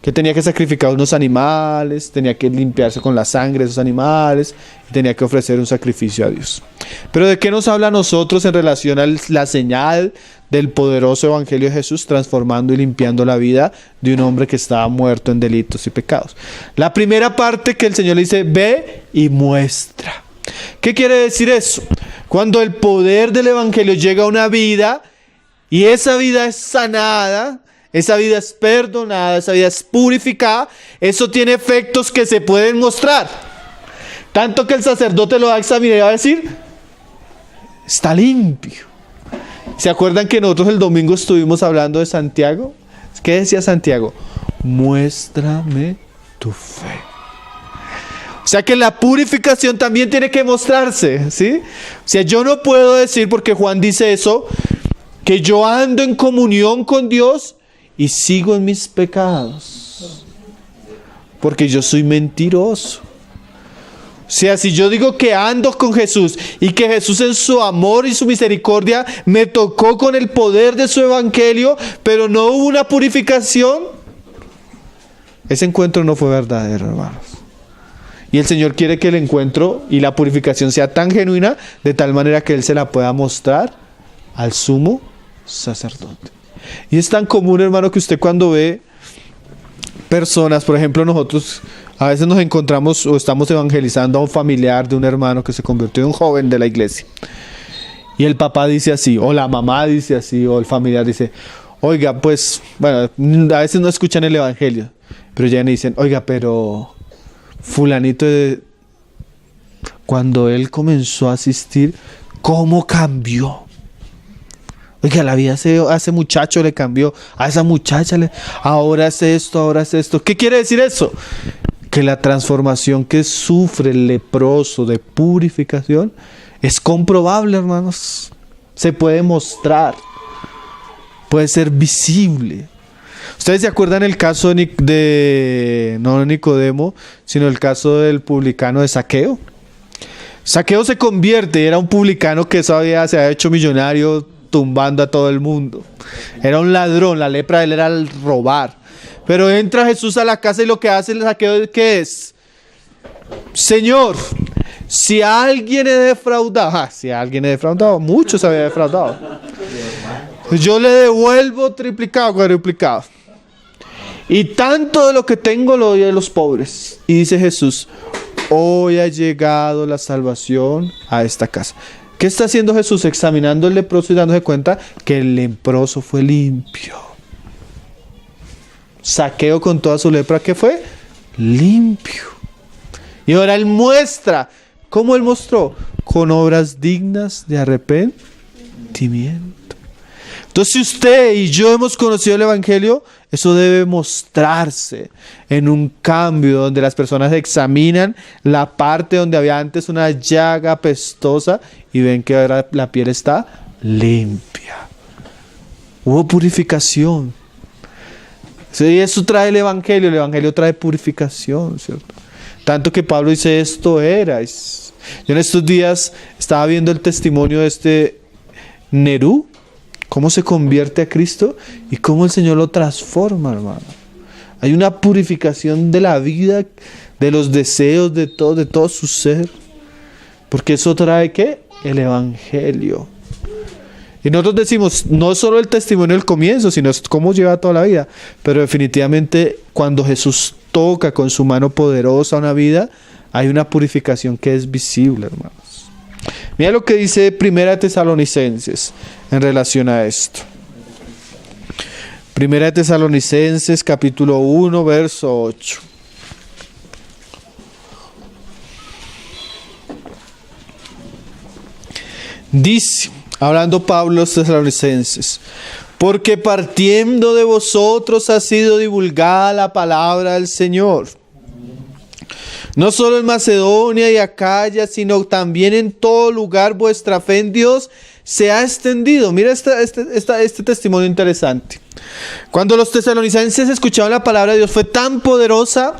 Que tenía que sacrificar unos animales, tenía que limpiarse con la sangre de esos animales, y tenía que ofrecer un sacrificio a Dios. Pero ¿de qué nos habla a nosotros en relación a la señal del poderoso Evangelio de Jesús transformando y limpiando la vida de un hombre que estaba muerto en delitos y pecados? La primera parte que el Señor le dice, ve y muestra. ¿Qué quiere decir eso? Cuando el poder del Evangelio llega a una vida y esa vida es sanada, esa vida es perdonada, esa vida es purificada, eso tiene efectos que se pueden mostrar. Tanto que el sacerdote lo va a examinar y va a decir, está limpio. ¿Se acuerdan que nosotros el domingo estuvimos hablando de Santiago? ¿Qué decía Santiago? Muéstrame tu fe. O sea que la purificación también tiene que mostrarse, ¿sí? O sea, yo no puedo decir, porque Juan dice eso, que yo ando en comunión con Dios y sigo en mis pecados, porque yo soy mentiroso. O sea, si yo digo que ando con Jesús y que Jesús en su amor y su misericordia me tocó con el poder de su evangelio, pero no hubo una purificación, ese encuentro no fue verdadero, hermanos. Y el Señor quiere que el encuentro y la purificación sea tan genuina, de tal manera que Él se la pueda mostrar al sumo sacerdote. Y es tan común, hermano, que usted cuando ve personas, por ejemplo, nosotros a veces nos encontramos o estamos evangelizando a un familiar de un hermano que se convirtió en un joven de la iglesia. Y el papá dice así, o la mamá dice así, o el familiar dice, oiga, pues, bueno, a veces no escuchan el evangelio, pero ya me dicen, oiga, pero fulanito, cuando él comenzó a asistir, ¿cómo cambió? Oiga, la vida a ese muchacho le cambió, a esa muchacha ahora es esto, ahora es esto. ¿Qué quiere decir eso? Que la transformación que sufre el leproso de purificación es comprobable, hermanos. Se puede mostrar, puede ser visible. ¿Ustedes se acuerdan el caso de no de Nicodemo, sino el caso del publicano de Zaqueo? Zaqueo se convierte, era un publicano que se había hecho millonario tumbando a todo el mundo. Era un ladrón, la lepra de él era el robar. Pero entra Jesús a la casa y lo que hace el Zaqueo, ¿qué es? Señor, si alguien he defraudado, muchos había defraudado. Yo le devuelvo triplicado, cuadruplicado. Y tanto de lo que tengo lo doy a los pobres. Y dice Jesús, hoy ha llegado la salvación a esta casa. ¿Qué está haciendo Jesús? Examinando el leproso y dándose cuenta que el leproso fue limpio. Zaqueo con toda su lepra, ¿qué fue? Limpio. Y ahora él muestra. ¿Cómo él mostró? Con obras dignas de arrepentimiento. Entonces, si usted y yo hemos conocido el evangelio, eso debe mostrarse en un cambio donde las personas examinan la parte donde había antes una llaga apestosa y ven que ahora la piel está limpia. Hubo purificación. Sí, eso trae el evangelio trae purificación, ¿cierto? Tanto que Pablo dice, esto erais. Yo en estos días estaba viendo el testimonio de este Nerú, cómo se convierte a Cristo y cómo el Señor lo transforma, hermano. Hay una purificación de la vida, de los deseos, de todo su ser. Porque eso trae, ¿qué? El evangelio. Y nosotros decimos, no solo el testimonio del comienzo, sino cómo lleva toda la vida. Pero definitivamente cuando Jesús toca con su mano poderosa una vida, hay una purificación que es visible, hermanos. Mira lo que dice 1 Tesalonicenses en relación a esto. 1 Tesalonicenses capítulo 1, verso 8. Dice, hablando Pablo a los tesalonicenses, porque partiendo de vosotros ha sido divulgada la palabra del Señor. No solo en Macedonia y Acaya, sino también en todo lugar vuestra fe en Dios se ha extendido. Mira este testimonio interesante. Cuando los tesalonicenses escuchaban la palabra de Dios fue tan poderosa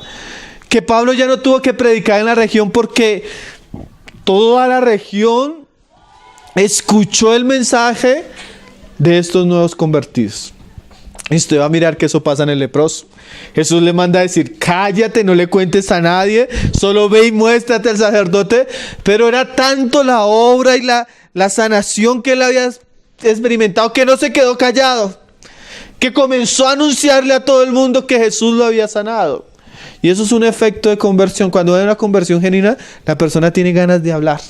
que Pablo ya no tuvo que predicar en la región porque toda la región escuchó el mensaje de estos nuevos convertidos. Y usted va a mirar que eso pasa en el leproso. Jesús le manda a decir, cállate, no le cuentes a nadie, solo ve y muéstrate al sacerdote. Pero era tanto la obra y la sanación que él había experimentado que no se quedó callado, que comenzó a anunciarle a todo el mundo que Jesús lo había sanado. Y eso es un efecto de conversión. Cuando hay una conversión genuina, la persona tiene ganas de hablar.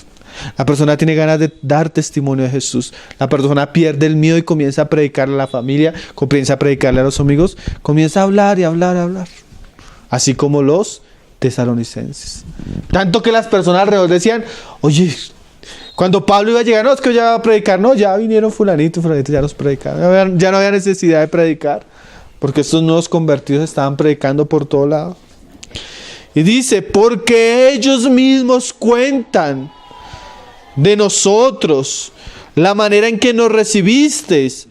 La persona tiene ganas de dar testimonio de Jesús. La persona pierde el miedo y comienza a predicarle a la familia, comienza a predicarle a los amigos, comienza a hablar y hablar y hablar. Así como los tesalonicenses. Tanto que las personas alrededor decían, oye, cuando Pablo iba a llegar, no, es que ya va a predicar. No, ya vinieron fulanito, ya los predicaron. Ya no había necesidad de predicar, porque estos nuevos convertidos estaban predicando por todo lado. Y dice, porque ellos mismos cuentan de nosotros, la manera en que nos recibisteis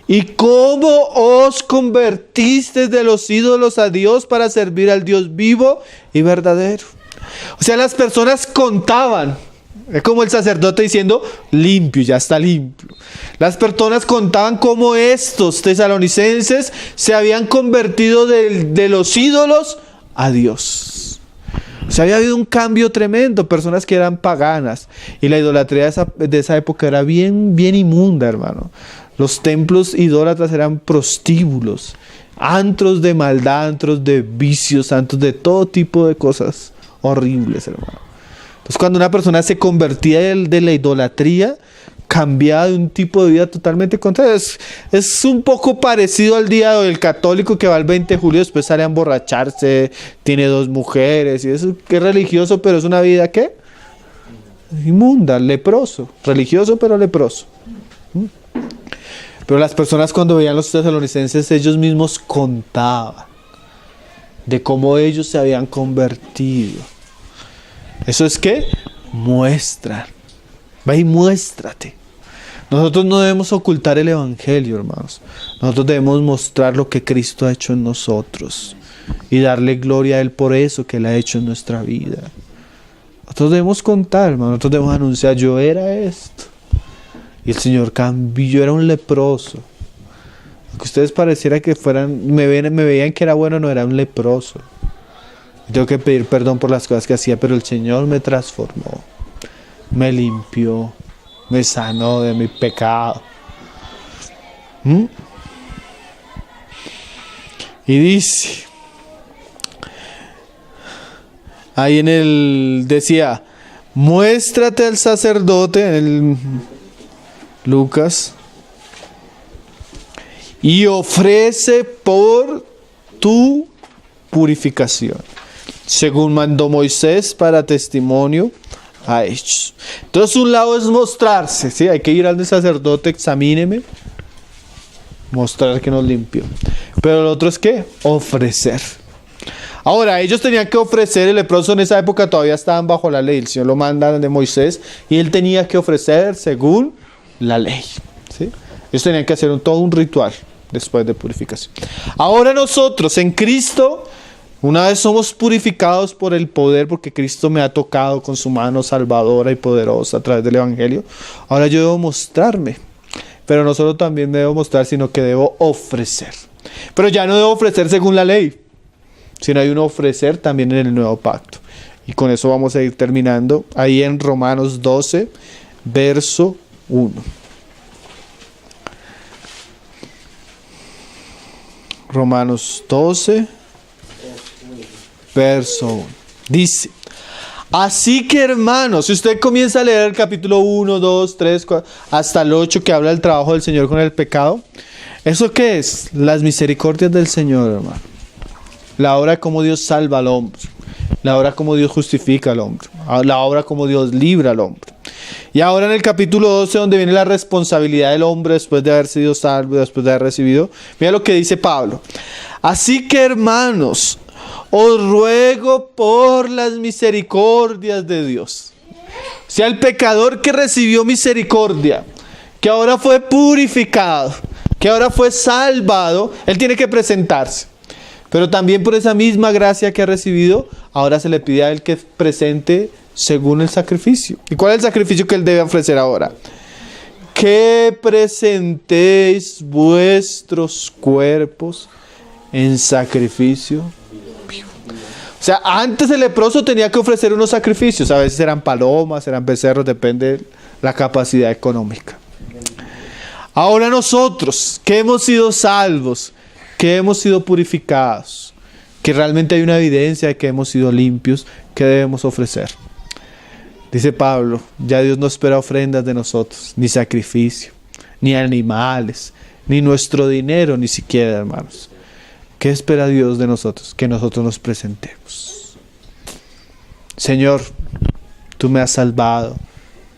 y cómo os convertisteis de los ídolos a Dios para servir al Dios vivo y verdadero. O sea, las personas contaban. Es como el sacerdote diciendo, limpio, ya está limpio. Las personas contaban cómo estos tesalonicenses se habían convertido de los ídolos a Dios. O sea, había habido un cambio tremendo. Personas que eran paganas. Y la idolatría de esa época era bien, bien inmunda, hermano. Los templos idólatras eran prostíbulos, antros de maldad, antros de vicios, antros de todo tipo de cosas horribles, hermano. Entonces, cuando una persona se convertía de la idolatría, cambiaba de un tipo de vida totalmente contrario. Es un poco parecido al día del católico que va el 20 de julio, después sale a emborracharse, tiene 2 mujeres, y eso que es religioso, pero es una vida, ¿qué? Inmunda, leproso. Religioso, pero leproso. Pero las personas, cuando veían los tesalonicenses, ellos mismos contaban de cómo ellos se habían convertido. ¿Eso es qué? Muestra. Ve y muéstrate. Nosotros no debemos ocultar el evangelio, hermanos. Nosotros debemos mostrar lo que Cristo ha hecho en nosotros y darle gloria a Él por eso que Él ha hecho en nuestra vida. Nosotros debemos contar, hermanos. Nosotros debemos anunciar, yo era esto. Y el Señor cambió, yo era un leproso. Aunque ustedes pareciera que me veían que era bueno, no, era un leproso. Y tengo que pedir perdón por las cosas que hacía, pero el Señor me transformó, me limpió, me sanó de mi pecado. Y dice, ahí decía, muéstrate al sacerdote, en el Lucas, y ofrece por tu purificación, según mandó Moisés para testimonio a ellos. Entonces, un lado es mostrarse, ¿sí? Hay que ir al sacerdote, examíneme, mostrar que nos limpió. Pero el otro es ¿qué? Ofrecer. Ahora, ellos tenían que ofrecer, el leproso en esa época todavía estaban bajo la ley, el Señor lo manda de Moisés, y él tenía que ofrecer según la ley, ¿sí? Ellos tenían que hacer todo un ritual después de purificación. Ahora nosotros en Cristo, una vez somos purificados por el poder, porque Cristo me ha tocado con su mano salvadora y poderosa a través del evangelio, ahora yo debo mostrarme, pero no solo también me debo mostrar, sino que debo ofrecer. Pero ya no debo ofrecer según la ley, sino hay un ofrecer también en el nuevo pacto. Y con eso vamos a ir terminando ahí en Romanos 12, verso 1. Romanos 12, verso 1. Dice, así que hermanos, si usted comienza a leer el capítulo 1, 2, 3, 4, hasta el 8 que habla del trabajo del Señor con el pecado, ¿eso qué es? Las misericordias del Señor, hermano. La obra de cómo Dios salva al hombre. La obra como Dios justifica al hombre. La obra como Dios libra al hombre. Y ahora en el capítulo 12, donde viene la responsabilidad del hombre después de haber sido salvo, después de haber recibido, mira lo que dice Pablo. Así que hermanos, os ruego por las misericordias de Dios. O sea, el pecador que recibió misericordia, que ahora fue purificado, que ahora fue salvado, él tiene que presentarse. Pero también por esa misma gracia que ha recibido, ahora se le pide a él que presente según el sacrificio. ¿Y cuál es el sacrificio que él debe ofrecer ahora? Que presentéis vuestros cuerpos en sacrificio vivo. O sea, antes el leproso tenía que ofrecer unos sacrificios. A veces eran palomas, eran becerros, depende de la capacidad económica. Ahora nosotros, que hemos sido salvos, que hemos sido purificados, que realmente hay una evidencia de que hemos sido limpios, ¿qué debemos ofrecer? Dice Pablo, ya Dios no espera ofrendas de nosotros, ni sacrificio, ni animales, ni nuestro dinero, ni siquiera, hermanos. ¿Qué espera Dios de nosotros? Que nosotros nos presentemos. Señor, tú me has salvado,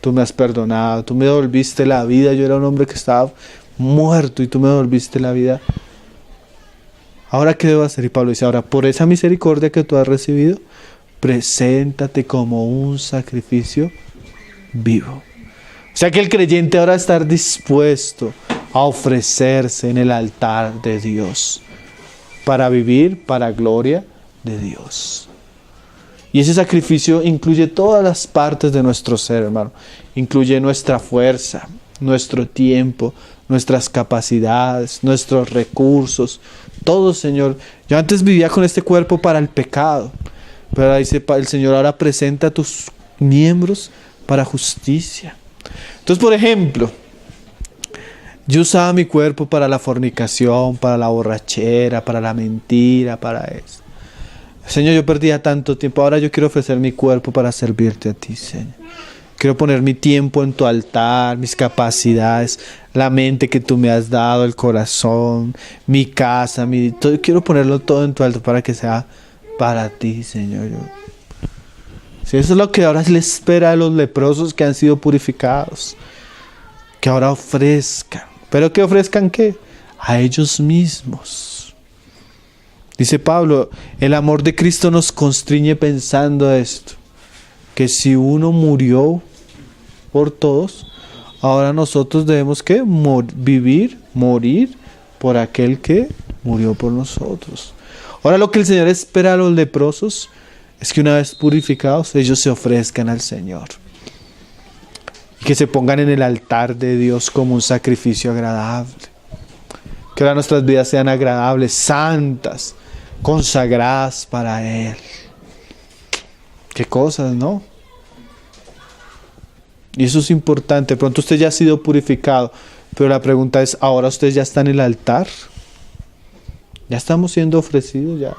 tú me has perdonado, tú me devolviste la vida. Yo era un hombre que estaba muerto y tú me devolviste la vida. ¿Ahora qué debo hacer? Y Pablo dice, ahora por esa misericordia que tú has recibido, preséntate como un sacrificio vivo. O sea que el creyente ahora está dispuesto a ofrecerse en el altar de Dios para vivir para gloria de Dios. Y ese sacrificio incluye todas las partes de nuestro ser, hermano. Incluye nuestra fuerza, nuestro tiempo, nuestras capacidades, nuestros recursos. Todo, Señor. Yo antes vivía con este cuerpo para el pecado. Pero ahora dice el Señor, ahora presenta tus miembros para justicia. Entonces, por ejemplo, yo usaba mi cuerpo para la fornicación, para la borrachera, para la mentira, para eso. Señor, yo perdía tanto tiempo. Ahora yo quiero ofrecer mi cuerpo para servirte a ti, Señor. Quiero poner mi tiempo en tu altar, mis capacidades, la mente que tú me has dado, el corazón, mi casa, todo. Quiero ponerlo todo en tu altar para que sea para ti, Señor. Sí, eso es lo que ahora se le espera a los leprosos que han sido purificados. Que ahora ofrezcan. ¿Pero que ofrezcan qué? A ellos mismos. Dice Pablo, el amor de Cristo nos constriñe pensando esto, que si uno murió por todos, ahora nosotros debemos ¿qué? Morir por aquel que murió por nosotros. Ahora lo que el Señor espera a los leprosos es que una vez purificados, ellos se ofrezcan al Señor. Y que se pongan en el altar de Dios como un sacrificio agradable. Que ahora nuestras vidas sean agradables, santas, consagradas para Él. Qué cosas, ¿no? Y eso es importante. De pronto usted ya ha sido purificado, pero la pregunta es, ¿ahora usted ya está en el altar? ¿Ya estamos siendo ofrecidos ya?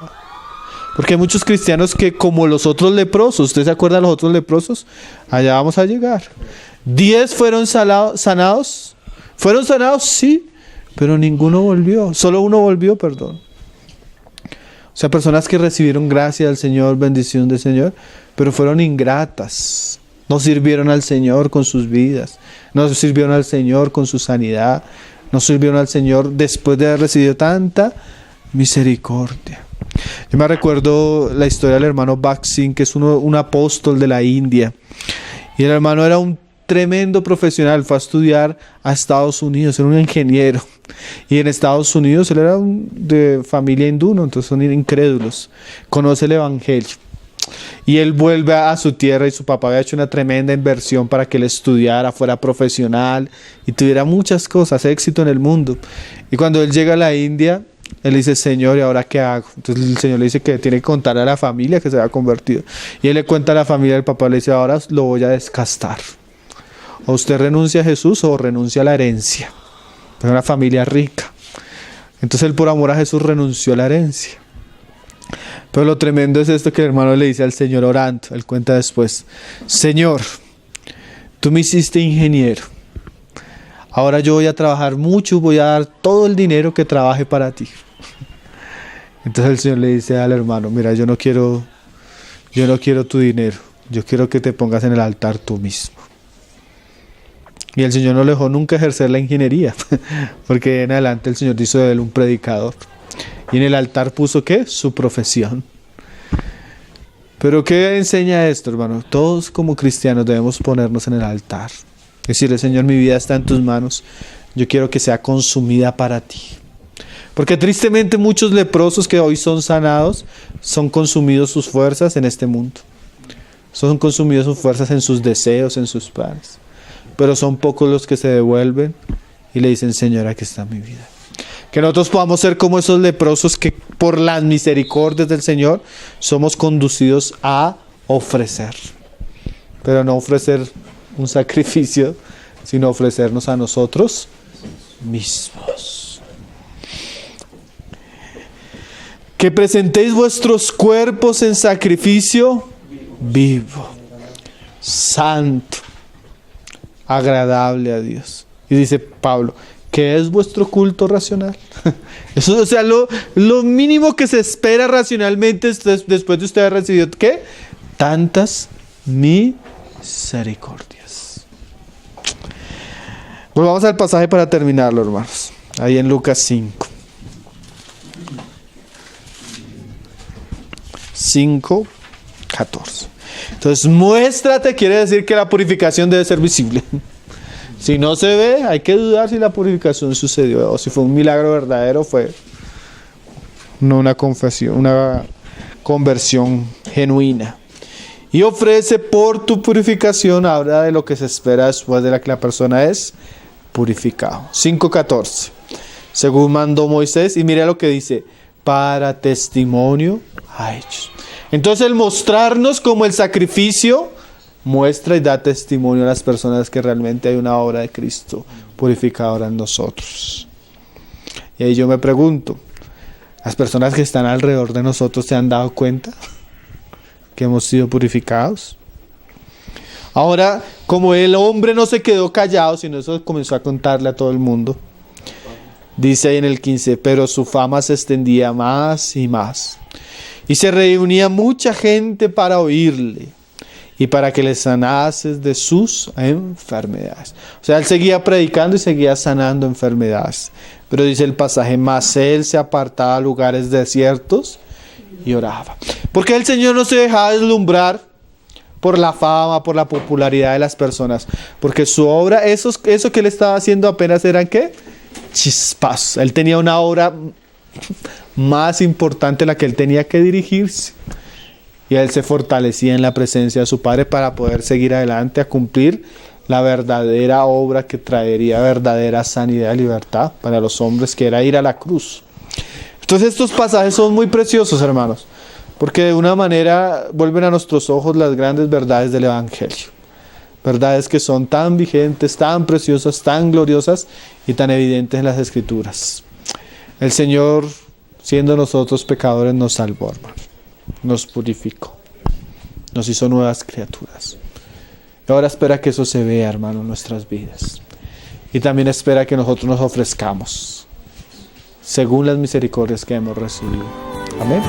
Porque hay muchos cristianos que como los otros leprosos, ¿usted se acuerda de los otros leprosos? Allá vamos a llegar. 10 fueron sanados. ¿Fueron sanados? Sí, pero ninguno volvió. Solo uno volvió, perdón. O sea, personas que recibieron gracia del Señor, bendición del Señor, pero fueron ingratas. No sirvieron al Señor con sus vidas. No sirvieron al Señor con su sanidad. No sirvieron al Señor después de haber recibido tanta misericordia. Yo me recuerdo la historia del hermano Bhakt Singh, que es un apóstol de la India. Y el hermano era un tremendo profesional, fue a estudiar a Estados Unidos, era un ingeniero. Y en Estados Unidos él era de familia hindú, ¿no? Entonces son incrédulos. Conoce el evangelio. Y él vuelve a su tierra y su papá había hecho una tremenda inversión para que él estudiara, fuera profesional y tuviera muchas cosas, éxito en el mundo. Y cuando él llega a la India, él dice, Señor, ¿y ahora qué hago? Entonces el Señor le dice que tiene que contar a la familia que se había convertido. Y él le cuenta a la familia, el papá le dice, ahora lo voy a descastar. O usted renuncia a Jesús o renuncia a la herencia. Es una familia rica. Entonces él por amor a Jesús renunció a la herencia. Pero lo tremendo es esto que el hermano le dice al Señor orando. Él cuenta después, Señor, tú me hiciste ingeniero. Ahora yo voy a trabajar mucho, voy a dar todo el dinero que trabaje para ti. Entonces el Señor le dice al hermano, mira, yo no quiero tu dinero. Yo quiero que te pongas en el altar tú mismo. Y el Señor no le dejó nunca ejercer la ingeniería, porque en adelante el Señor hizo de él un predicador. Y en el altar puso ¿qué? Su profesión. Pero ¿qué enseña esto, hermano? Todos como cristianos debemos ponernos en el altar. Decirle, Señor, mi vida está en tus manos. Yo quiero que sea consumida para ti. Porque tristemente muchos leprosos que hoy son sanados, son consumidos sus fuerzas en este mundo. Son consumidos sus fuerzas en sus deseos, en sus planes. Pero son pocos los que se devuelven y le dicen, Señor, aquí está mi vida. Que nosotros podamos ser como esos leprosos que por las misericordias del Señor somos conducidos a ofrecer. Pero no ofrecer un sacrificio, sino ofrecernos a nosotros mismos. Que presentéis vuestros cuerpos en sacrificio vivo, santo, agradable a Dios. Y dice Pablo, ¿qué es vuestro culto racional? Eso, o sea, lo mínimo que se espera racionalmente después de usted haber recibido, ¿qué? Tantas misericordias. Volvamos al pasaje para terminarlo, hermanos. Ahí en Lucas 5. 5:14. Entonces, muéstrate quiere decir que la purificación debe ser visible. Si no se ve, hay que dudar si la purificación sucedió o si fue un milagro verdadero, fue no una confesión, una conversión genuina. y ofrece por tu purificación ahora de lo que se espera después de la que la persona es purificado. 5:14. Según mandó Moisés, y mira lo que dice, para testimonio a ellos. Entonces el mostrarnos como el sacrificio muestra y da testimonio a las personas que realmente hay una obra de Cristo purificadora en nosotros. Y ahí yo me pregunto, ¿las personas que están alrededor de nosotros se han dado cuenta que hemos sido purificados? Ahora, como el hombre no se quedó callado, sino eso comenzó a contarle a todo el mundo. Dice ahí en el 15, pero su fama se extendía más y más. Y se reunía mucha gente para oírle y para que le sanases de sus enfermedades. O sea, él seguía predicando y seguía sanando enfermedades. Pero dice el pasaje, más él se apartaba a lugares desiertos y oraba. Porque el Señor no se dejaba deslumbrar por la fama, por la popularidad de las personas. Porque su obra, eso que él estaba haciendo apenas eran ¿qué? Chispas. Él tenía una obra más importante a la que él tenía que dirigirse. Y él se fortalecía en la presencia de su Padre para poder seguir adelante a cumplir la verdadera obra que traería verdadera sanidad y libertad para los hombres, que era ir a la cruz. Entonces estos pasajes son muy preciosos, hermanos, porque de una manera vuelven a nuestros ojos las grandes verdades del Evangelio. Verdades que son tan vigentes, tan preciosas, tan gloriosas y tan evidentes en las Escrituras. El Señor, siendo nosotros pecadores, nos salvó, hermano. Nos purificó. Nos hizo nuevas criaturas. Y ahora espera que eso se vea, hermano, en nuestras vidas. Y también espera que nosotros nos ofrezcamos según las misericordias que hemos recibido. Amén.